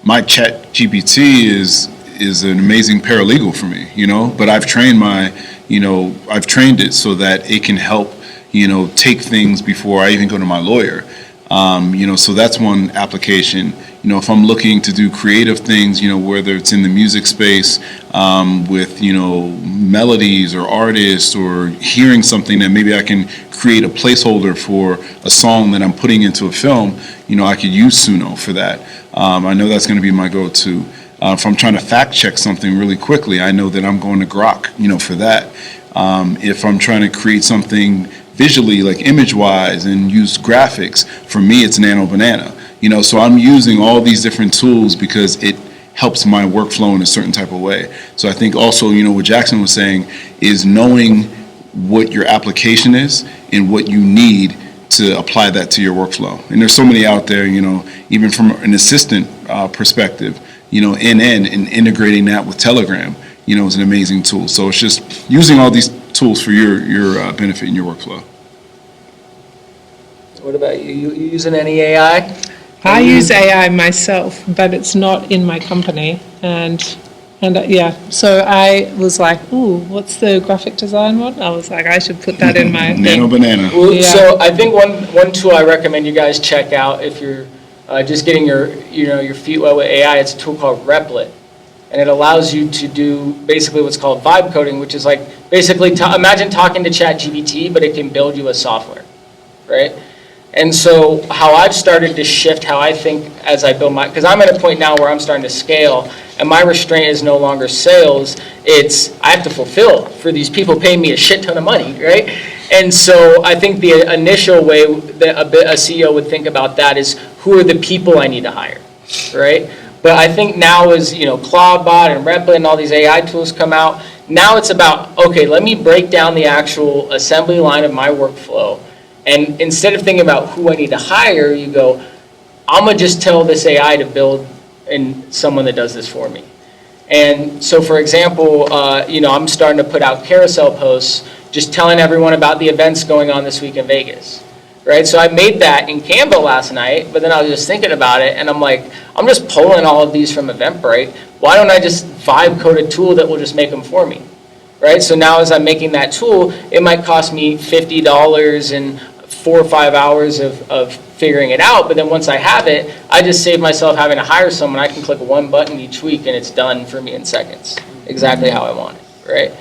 my chat GPT is an amazing paralegal for me, but I've trained I've trained it so that it can help, take things before I even go to my lawyer. So that's one application. If I'm looking to do creative things, whether it's in the music space, with, melodies or artists, or hearing something that maybe I can create a placeholder for a song that I'm putting into a film, I could use Suno for that. I know that's going to be my go-to. If I'm trying to fact check something really quickly, I know that I'm going to Grok, for that. If I'm trying to create something visually, like image-wise, and use graphics, for me it's Nano Banana. So I'm using all these different tools because it helps my workflow in a certain type of way. So I think also, what Jaxon was saying is knowing what your application is and what you need to apply that to your workflow. And there's so many out there, even from an assistant perspective, NN and integrating that with Telegram, is an amazing tool. So it's just using all these tools for your benefit in your workflow. what about you? You using any AI? I use AI myself, but it's not in my company. And yeah, so I was like, ooh, what's the graphic design one? I was like, I should put that in my Nano Banana. Well, Yeah. So I think one tool I recommend you guys check out if you're just getting your feet wet with AI. It's a tool called Replit, and it allows you to do basically what's called vibe coding, which is like basically imagine talking to ChatGPT, but it can build you a software, right? And so how I've started to shift how I think as I build because I'm at a point now where I'm starting to scale, and my restraint is no longer sales, it's I have to fulfill for these people paying me a shit ton of money, right? And so I think the initial way that a CEO would think about that is who are the people I need to hire, right? But I think now as Claudebot and Replit and all these AI tools come out, now it's about, okay, let me break down the actual assembly line of my workflow. And instead of thinking about who I need to hire, you go, I'm going to just tell this AI to build someone that does this for me. And so, for example, I'm starting to put out carousel posts just telling everyone about the events going on this week in Vegas, right? So I made that in Canva last night, but then I was just thinking about it, and I'm like, I'm just pulling all of these from Eventbrite. why don't I just vibe code a tool that will just make them for me, right? So now as I'm making that tool, it might cost me $50 and 4 or 5 hours of figuring it out, but then once I have it, I just save myself having to hire someone. I can click one button each week and it's done for me in seconds, exactly how I want it, right?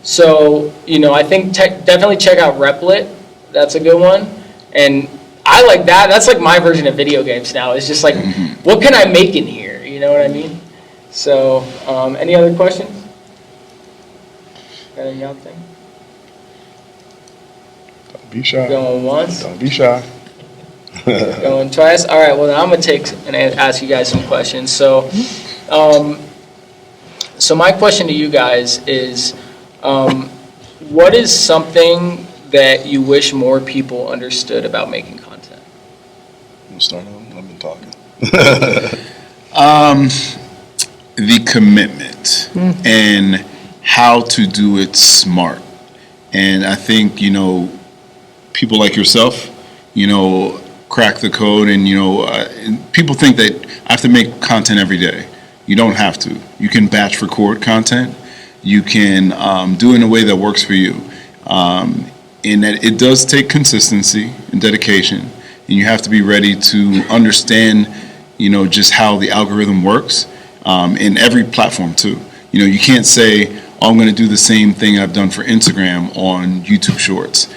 So, I think definitely check out Replit. That's a good one. And I like that. That's like my version of video games now. It's just like, what can I make in here? You know what I mean? So, any other questions? Got anything else? Don't be shy. Going once? Don't be shy. Going twice? All right, well, then I'm going to take and ask you guys some questions. So, so my question to you guys is, what is something that you wish more people understood about making content? You start on? I've been talking. The commitment and how to do it smart. And I think, people like yourself, crack the code and, and people think that I have to make content every day. You don't have to. You can batch record content. You can do it in a way that works for you. And that it does take consistency and dedication. And you have to be ready to understand, just how the algorithm works in every platform too. You can't say, oh, I'm going to do the same thing I've done for Instagram on YouTube Shorts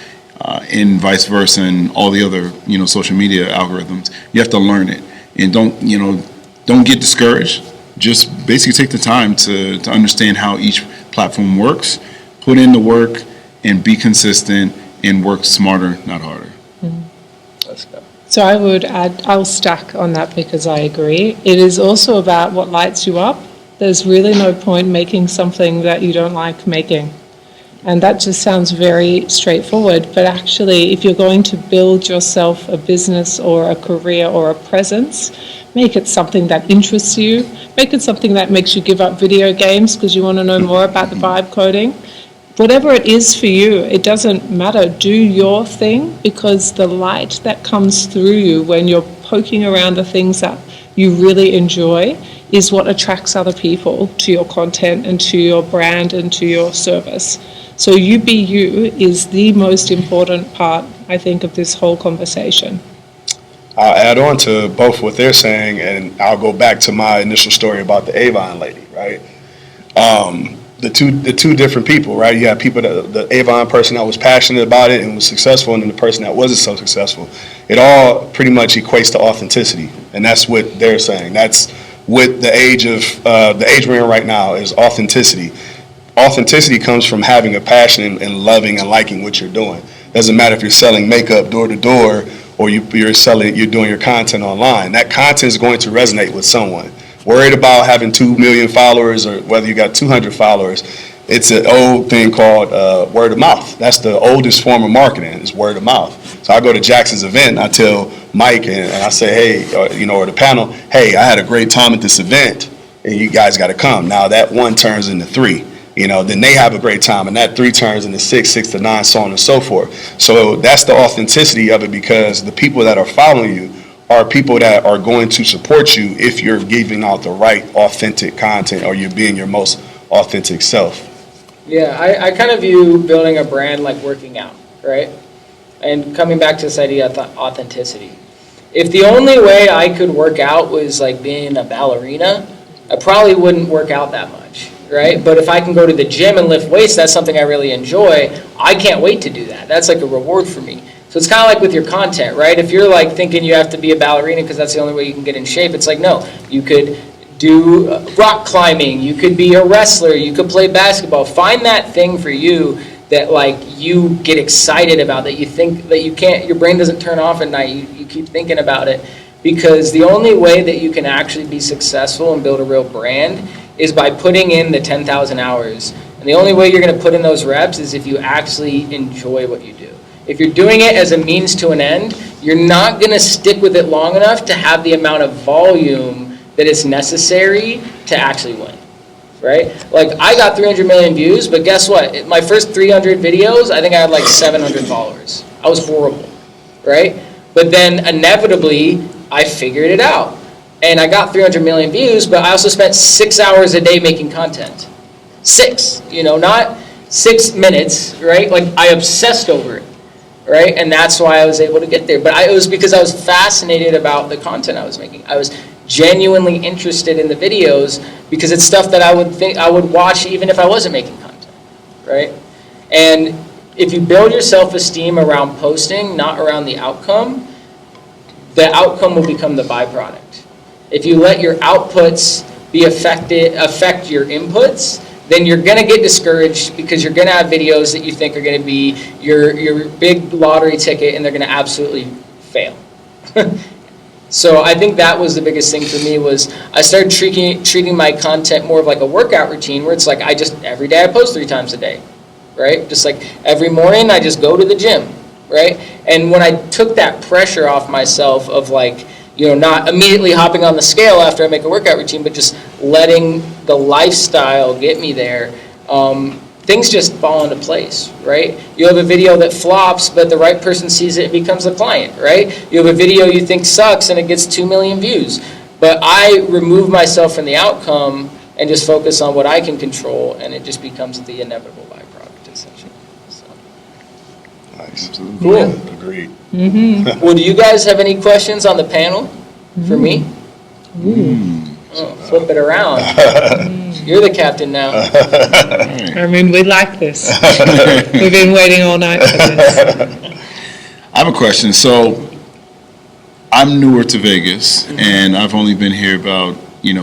and vice versa and all the other, social media algorithms. You have to learn it. And don't get discouraged. Just basically take the time to understand how each platform works, put in the work, and be consistent and work smarter, not harder. Let's go. So I would add, I'll stack on that because I agree. It is also about what lights you up. There's really no point making something that you don't like making. And that just sounds very straightforward, but actually if you're going to build yourself a business or a career or a presence, make it something that interests you. Make it something that makes you give up video games because you want to know more about the vibe coding. Whatever it is for you, it doesn't matter. Do your thing, because the light that comes through you when you're poking around the things that you really enjoy is what attracts other people to your content and to your brand and to your service. So you be you is the most important part, I think, of this whole conversation. I'll add on to both what they're saying, and I'll go back to my initial story about the Avon lady, right? The two different people, right? You have people the Avon person that was passionate about it and was successful, and then the person that wasn't so successful. It all pretty much equates to authenticity, and that's what they're saying. That's what the age we're in right now is authenticity. Authenticity comes from having a passion and loving and liking what you're doing. Doesn't matter if you're selling makeup door to door or you're doing your content online. That content is going to resonate with someone. Worried about having 2 million followers or whether you got 200 followers, it's an old thing called word of mouth. That's the oldest form of marketing, is word of mouth. So I go to Jaxon's event and I tell Mike and I say, hey, or the panel, hey, I had a great time at this event and you guys got to come. Now that 1 turns into 3. Then they have a great time, and that 3 turns into 6, 6 to 9, so on and so forth. So that's the authenticity of it, because the people that are following you are people that are going to support you if you're giving out the right authentic content or you're being your most authentic self. Yeah, I kind of view building a brand like working out, right? And coming back to this idea of authenticity. If the only way I could work out was like being a ballerina, I probably wouldn't work out that much. Right? But if I can go to the gym and lift weights, that's something I really enjoy. I can't wait to do that. That's like a reward for me. So it's kind of like with your content, right? If you're like thinking you have to be a ballerina because that's the only way you can get in shape, it's like, no, you could do rock climbing, you could be a wrestler, you could play basketball. Find that thing for you that like you get excited about, that you think that you can't, your brain doesn't turn off at night, you keep thinking about it. Because the only way that you can actually be successful and build a real brand is by putting in the 10,000 hours. And the only way you're going to put in those reps is if you actually enjoy what you do. If you're doing it as a means to an end, you're not going to stick with it long enough to have the amount of volume that is necessary to actually win, right? Like, I got 300 million views, but guess what? My first 300 videos, I think I had like 700 followers. I was horrible, right? But then inevitably, I figured it out. and I got 300 million views, but I also spent 6 hours a day making content. 6, not 6 minutes, right? Like, I obsessed over it, right? And that's why I was able to get there. But it was because I was fascinated about the content I was making. I was genuinely interested in the videos because it's stuff that I would watch even if I wasn't making content, right? And if you build your self-esteem around posting, not around the outcome will become the byproduct. If you let your outputs affect your inputs, then you're going to get discouraged because you're going to have videos that you think are going to be your big lottery ticket and they're going to absolutely fail. So I think that was the biggest thing for me was I started treating my content more of like a workout routine where it's like every day I post 3 times a day, right? Just like every morning I just go to the gym, right? And when I took that pressure off myself of like, not immediately hopping on the scale after I make a workout routine, but just letting the lifestyle get me there, things just fall into place, right? You have a video that flops, but the right person sees it and becomes a client, right? You have a video you think sucks and it gets 2 million views. But I remove myself from the outcome and just focus on what I can control, and it just becomes the inevitable byproduct, essentially. So. Nice. Cool. Agreed. Well, do you guys have any questions on the panel for me? Oh, flip it around. You're the captain now. I mean, we like this. We've been waiting all night for this. I have a question. So I'm newer to Vegas, and I've only been here about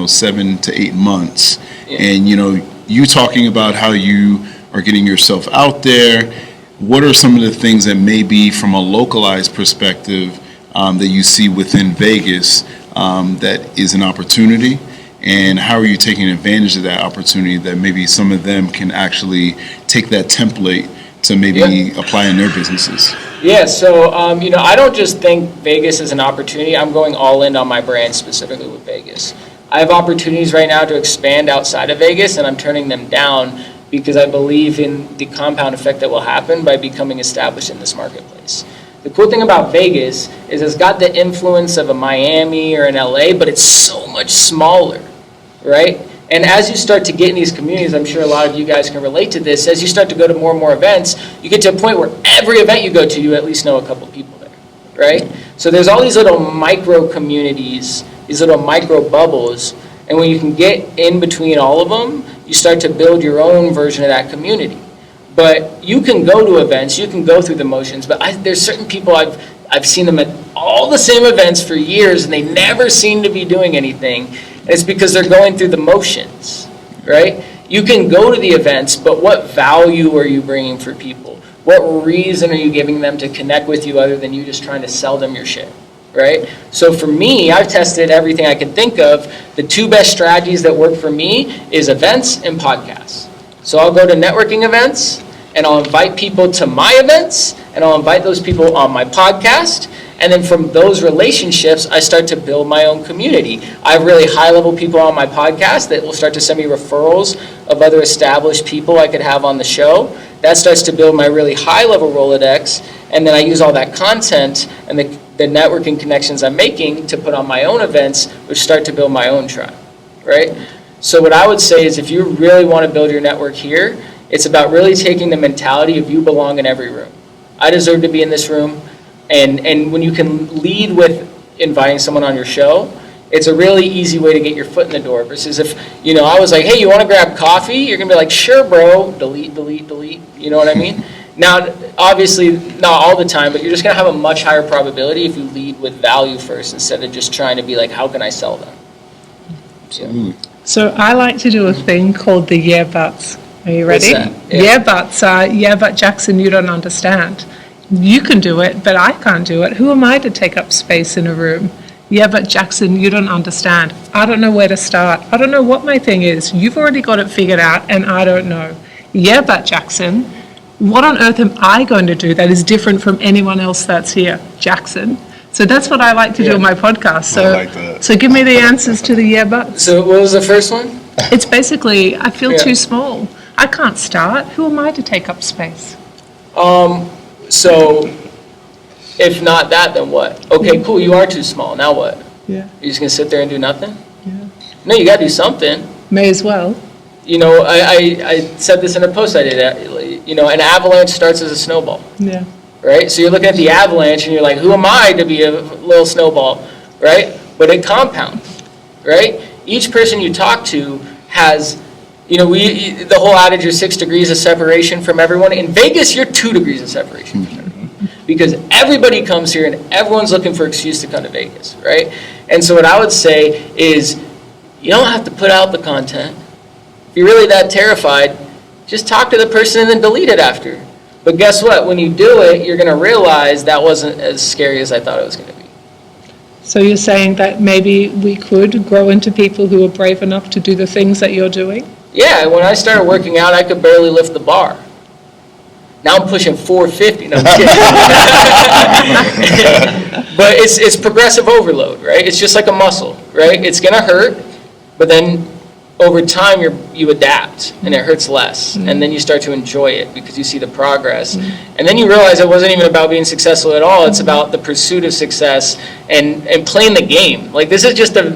7 to 8 months. Yeah. And you talking about how you are getting yourself out there. What are some of the things that maybe from a localized perspective that you see within Vegas that is an opportunity? And how are you taking advantage of that opportunity that maybe some of them can actually take that template to maybe apply in their businesses? Yeah, so, I don't just think Vegas is an opportunity. I'm going all in on my brand specifically with Vegas. I have opportunities right now to expand outside of Vegas, and I'm turning them down because I believe in the compound effect that will happen by becoming established in this marketplace. The cool thing about Vegas is it's got the influence of a Miami or an LA, but it's so much smaller, right? And as you start to get in these communities, I'm sure a lot of you guys can relate to this, as you start to go to more and more events, you get to a point where every event you go to, you at least know a couple people there, right? So there's all these little micro communities, these little micro bubbles, and when you can get in between all of them, you start to build your own version of that community. But you can go to events, you can go through the motions, but there's certain people I've seen them at all the same events for years, and they never seem to be doing anything. And it's because they're going through the motions, right? You can go to the events, but what value are you bringing for people? What reason are you giving them to connect with you other than you just trying to sell them your shit, right? So for me, I've tested everything I can think of. The 2 best strategies that work for me is events and podcasts. So I'll go to networking events, and I'll invite people to my events, and I'll invite those people on my podcast, and then from those relationships, I start to build my own community. I have really high-level people on my podcast that will start to send me referrals of other established people I could have on the show. That starts to build my really high-level Rolodex, and then I use all that content and the networking connections I'm making to put on my own events, which start to build my own tribe, right? So what I would say is if you really want to build your network here, it's about really taking the mentality of you belong in every room. I deserve to be in this room. And when you can lead with inviting someone on your show, it's a really easy way to get your foot in the door. Versus if, I was like, hey, you want to grab coffee? You're going to be like, sure, bro. Delete, delete, delete. You know what I mean? Now, obviously, not all the time, but you're just going to have a much higher probability if you lead with value first instead of just trying to be like, how can I sell them? Absolutely. So I like to do a thing called the yeah buts. Are you ready? What's that? Yeah buts are, yeah, but Jackson, you don't understand. You can do it, but I can't do it. Who am I to take up space in a room? Yeah, but Jackson, you don't understand. I don't know where to start. I don't know what my thing is. You've already got it figured out, and I don't know. Yeah, but Jackson, what on earth am I going to do that is different from anyone else that's here? Jackson. So that's what I like to do on my podcast. So, I like that. So give me the answers to the yeah buts. So what was the first one? It's basically, I feel Yeah. too small. I can't start. Who am I to take up space? So if not that, then what? Okay, cool, you are too small. Now what? Yeah. You're just gonna sit there and do nothing? Yeah. No, you gotta do something. May as well. You know, I said this in a post I did, you know, an avalanche starts as a snowball, Yeah. right? So you're looking at the avalanche and you're like, who am I to be a little snowball, right? But it compounds, right? Each person you talk to has, you know, the whole adage is 6 degrees of separation from everyone. In Vegas, you're 2 degrees of separation from everyone. Because everybody comes here and everyone's looking for an excuse to come to Vegas, right? And so what I would say is, you don't have to put out the content. If you're really that terrified, just talk to the person and then delete it after. But guess what? When you do it, you're going to realize that wasn't as scary as I thought it was going to be. So you're saying that maybe we could grow into people who are brave enough to do the things that you're doing? Yeah, when I started working out, I could barely lift the bar. Now I'm pushing 450. No, I'm kidding. But it's progressive overload, right? It's just like a muscle, right? It's going to hurt, but then over time you adapt and it hurts less. And then you start to enjoy it because you see the progress. And then you realize it wasn't even about being successful at all. It's about the pursuit of success and playing the game. Like, this is just a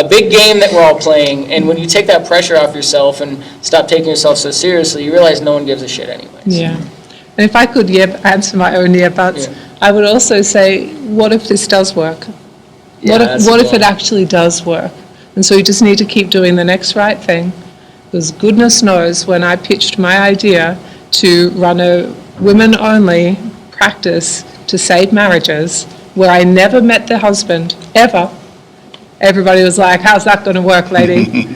big game that we're all playing. And when you take that pressure off yourself and stop taking yourself so seriously, you realize no one gives a shit anyways. Yeah. And if I could answer my own buts, I would also say, what if this does work? What if it actually does work? And so you just need to keep doing the next right thing. Because goodness knows, when I pitched my idea to run a women-only practice to save marriages, where I never met the husband, ever, everybody was like, how's that going to work, lady?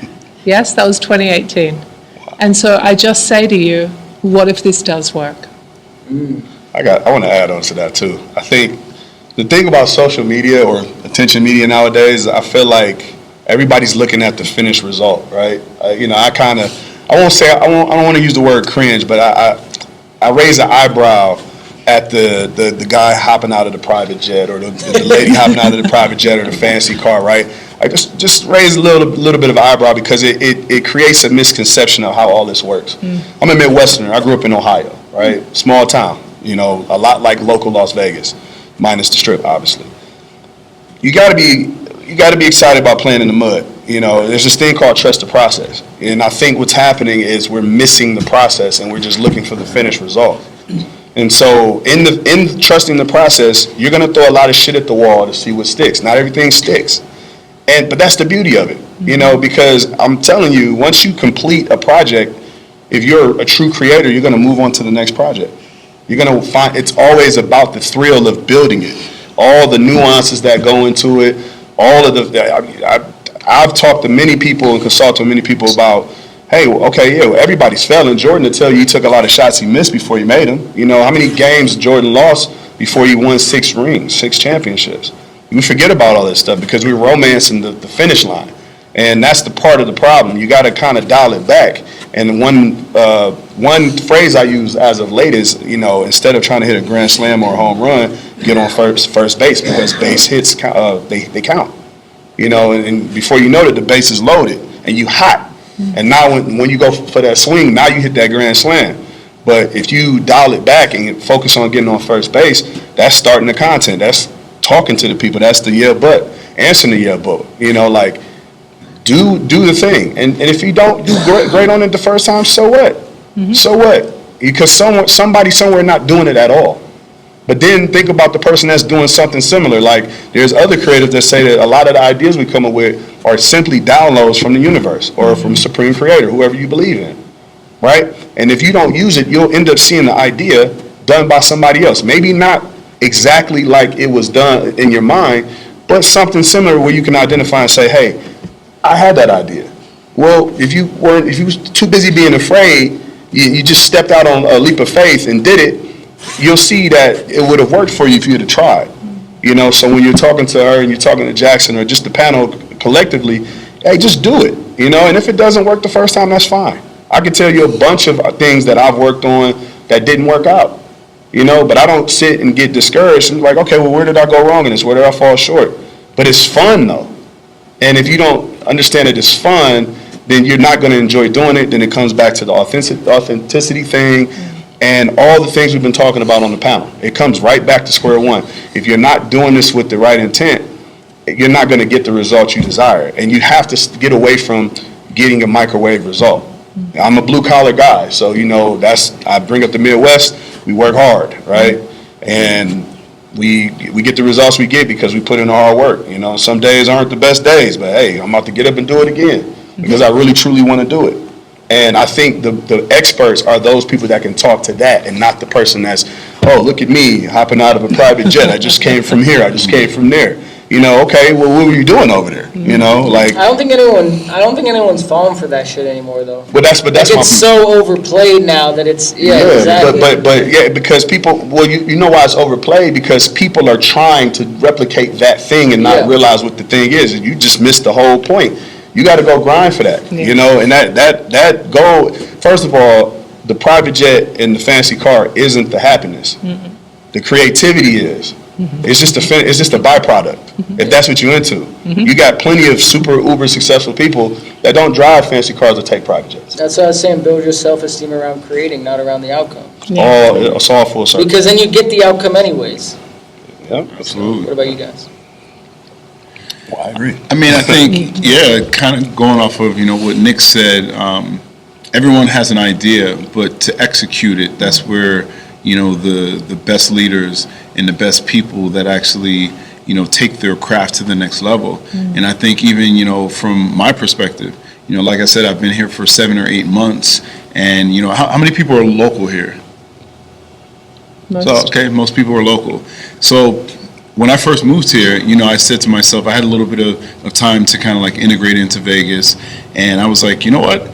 Yes, that was 2018. And so I just say to you, what if this does work? I want to add on to that too. I think the thing about social media or attention media nowadays, I feel like everybody's looking at the finished result, right? I don't want to use the word cringe, but I raise an eyebrow at the guy hopping out of the private jet or the lady hopping out of the private jet or the fancy car, right? I just raise a little bit of an eyebrow because it creates a misconception of how all this works. I'm a Midwesterner. I grew up in Ohio, right? Small town, you know, a lot like local Las Vegas, minus the Strip, obviously. You got to be excited about playing in the mud. You know, there's this thing called trust the process. And I think what's happening is we're missing the process and we're just looking for the finished result. And so in trusting the process, you're going to throw a lot of shit at the wall to see what sticks. Not everything sticks. But that's the beauty of it, you know, because I'm telling you, once you complete a project, if you're a true creator, you're going to move on to the next project. You're going to find it's always about the thrill of building it, all the nuances that go into it, all of the. I've talked to many people and consulted with many people about, hey, okay, yeah, everybody's failing. Jordan will tell you he took a lot of shots he missed before he made them. You know, how many games Jordan lost before he won 6 rings, 6 championships? We forget about all this stuff because we're romancing the finish line. And that's the part of the problem. You got to kind of dial it back. And one phrase I use as of late is, you know, instead of trying to hit a grand slam or a home run, get on first base because base hits, they count. You know, and before you know it, the base is loaded and you hot. And now when you go for that swing, now you hit that grand slam. But if you dial it back and focus on getting on first base, that's starting the content. That's talking to the people. That's the yeah, but answering the yeah, but. You know, like do the thing. And if you don't do great on it the first time, so what? So what? Because somebody somewhere not doing it at all. But then think about the person that's doing something similar. Like there's other creatives that say that a lot of the ideas we come up with are simply downloads from the universe or from Supreme Creator, whoever you believe in, right? And if you don't use it, you'll end up seeing the idea done by somebody else. Maybe not exactly like it was done in your mind, but something similar where you can identify and say, hey, I had that idea. Well, if you was too busy being afraid, you just stepped out on a leap of faith and did it, you'll see that it would have worked for you if you had tried. You know, so when you're talking to her and you're talking to Jaxon or just the panel collectively, hey, just do it. You know, and if it doesn't work the first time, that's fine. I can tell you a bunch of things that I've worked on that didn't work out. You know, but I don't sit and get discouraged and like, okay, well, where did I go wrong in this? Where did I fall short? But it's fun though. And if you don't understand that it's fun, then you're not going to enjoy doing it. Then it comes back to the authenticity thing. And all the things we've been talking about on the panel. It comes right back to square one. If you're not doing this with the right intent, you're not going to get the results you desire. And you have to get away from getting a microwave result. I'm a blue collar guy, so I bring up the Midwest. We work hard, right? And we get the results we get because we put in our hard work. Some days aren't the best days, but hey, I'm about to get up and do it again because I really truly want to do it. And I think the experts are those people that can talk to that, and not the person that's, oh, look at me hopping out of a private jet. I just came from here. I just came from there. Okay, well, what were you doing over there? Like. I don't think anyone's falling for that shit anymore, though. But that's it's so overplayed now that it's exactly. But yeah, because people, well, you know why it's overplayed, because people are trying to replicate that thing and not realize what the thing is, and you just missed the whole point. You got to go grind for that, and that goal. First of all, the private jet and the fancy car isn't the happiness. Mm-hmm. The creativity is. Mm-hmm. It's just a byproduct. Mm-hmm. If that's what you're into, you got plenty of super uber successful people that don't drive fancy cars or take private jets. That's what I was saying. Build your self-esteem around creating, not around the outcome. It's all full circle. Because then you get the outcome anyways. Yeah, absolutely. What about you guys? Well, I agree. I mean, I think, kind of going off of, what Nick said, everyone has an idea, but to execute it, that's where, the best leaders and the best people that actually, take their craft to the next level. And I think even, from my perspective, like I said, I've been here for 7 or 8 months, and, how many people are local here? Most. So, most people are local. So when I first moved here, I said to myself, I had a little bit of time to kind of like integrate into Vegas, and I was like, you know what?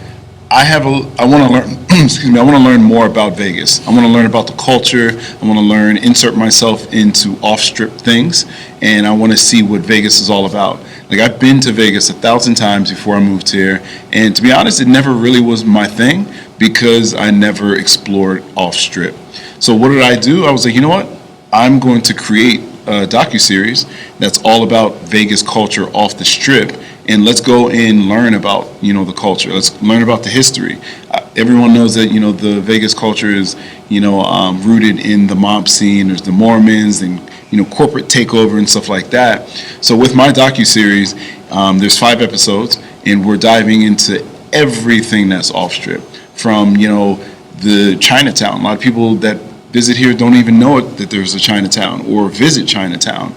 I want to learn, I want to learn more about Vegas. I want to learn about the culture. I want to insert myself into off-strip things, and I want to see what Vegas is all about. Like, I've been to Vegas 1,000 times before I moved here, and to be honest, it never really was my thing because I never explored off-strip. So what did I do? I was like, you know what? I'm going to create a docuseries that's all about Vegas culture off the strip, and let's go and learn about, the culture. Let's learn about the history. Everyone knows that, the Vegas culture is, rooted in the mob scene. There's the Mormons and, corporate takeover and stuff like that. So with my docuseries, there's 5 episodes, and we're diving into everything that's off strip, from, the Chinatown. A lot of people that visit here don't even know that there's a Chinatown or visit Chinatown,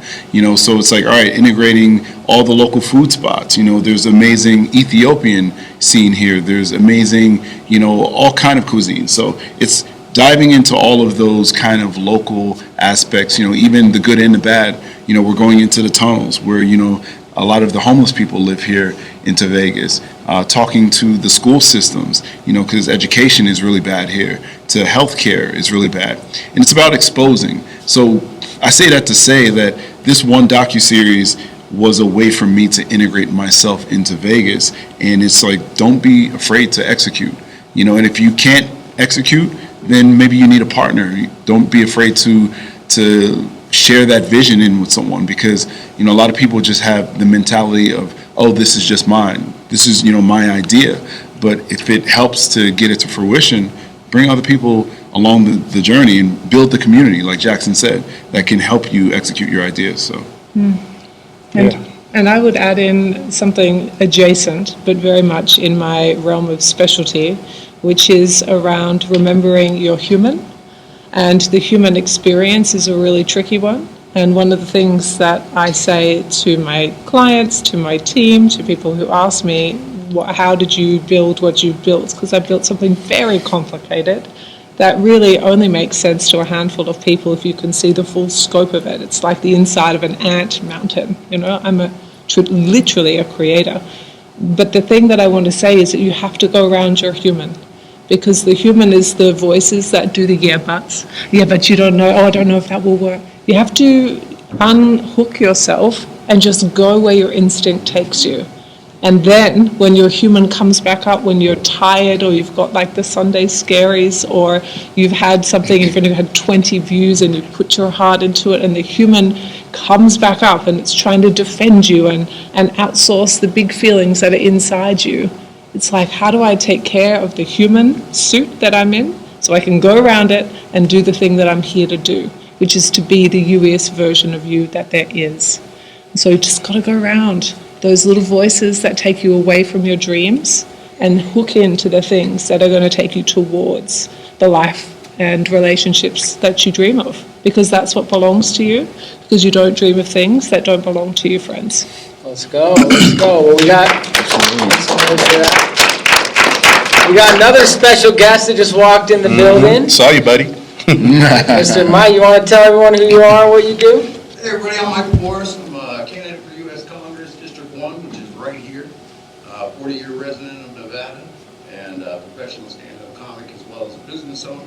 so it's like, all right, integrating all the local food spots. There's amazing Ethiopian scene here. There's amazing, all kind of cuisine. So it's diving into all of those kind of local aspects, even the good and the bad. We're going into the tunnels where, a lot of the homeless people live here into Vegas, talking to the school systems, because education is really bad here, to healthcare is really bad. And it's about exposing. So I say that to say that this one docuseries was a way for me to integrate myself into Vegas. And it's like, don't be afraid to execute, and if you can't execute, then maybe you need a partner. Don't be afraid to share that vision in with someone, because a lot of people just have the mentality of, oh, this is just mine, this is my idea. But if it helps to get it to fruition, bring other people along the journey and build the community, like Jaxon said, that can help you execute your ideas. So and I would add in something adjacent but very much in my realm of specialty, which is around remembering you're human. And the human experience is a really tricky one. And one of the things that I say to my clients, to my team, to people who ask me, how did you build what you built? Because I built something very complicated that really only makes sense to a handful of people if you can see the full scope of it. It's like the inside of an ant mountain. I'm literally a creator. But the thing that I want to say is that you have to go around your human. Because the human is the voices that do the yeah buts. Yeah, but you don't know. Oh, I don't know if that will work. You have to unhook yourself and just go where your instinct takes you. And then when your human comes back up, when you're tired, or you've got like the Sunday scaries, or you've had something, you've only had 20 views and you put your heart into it, and the human comes back up and it's trying to defend you and outsource the big feelings that are inside you. It's like, how do I take care of the human suit that I'm in so I can go around it and do the thing that I'm here to do, which is to be the UES version of you that there is. So you just got to go around those little voices that take you away from your dreams and hook into the things that are going to take you towards the life and relationships that you dream of, because that's what belongs to you, because you don't dream of things that don't belong to you, friends. Let's go. Well, we got another special guest that just walked in the building. Saw you, buddy. Mr. Mike, you want to tell everyone who you are and what you do? Hey everybody, I'm Michael Morris. I'm a candidate for U.S. Congress, District 1, which is right here. 40-year resident of Nevada, and a professional stand-up comic as well as a business owner.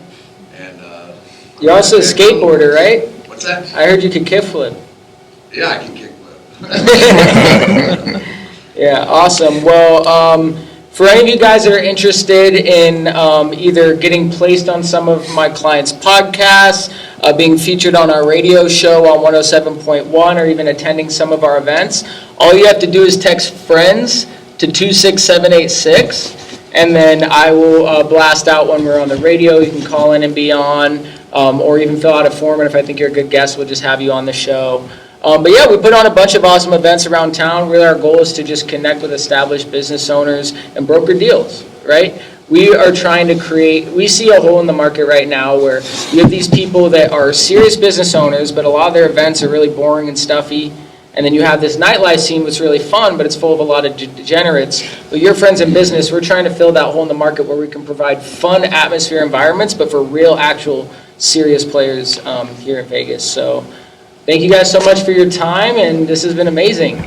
And You're also a skateboarder, right? What's that? I heard you could kickflip. Yeah, I can kickflip. Yeah, awesome. Well, for any of you guys that are interested in either getting placed on some of my clients' podcasts, being featured on our radio show on 107.1, or even attending some of our events, all you have to do is text friends to 26786, and then I will blast out when we're on the radio. You can call in and be on, or even fill out a form, and if I think you're a good guest, we'll just have you on the show. But yeah, we put on a bunch of awesome events around town. Really, our goal is to just connect with established business owners and broker deals, right? We are trying to we see a hole in the market right now where you have these people that are serious business owners, but a lot of their events are really boring and stuffy. And then you have this nightlife scene that's really fun, but it's full of a lot of degenerates. But your friends in business, we're trying to fill that hole in the market where we can provide fun atmosphere environments, but for real, actual, serious players here in Vegas. So thank you guys so much for your time, and this has been amazing.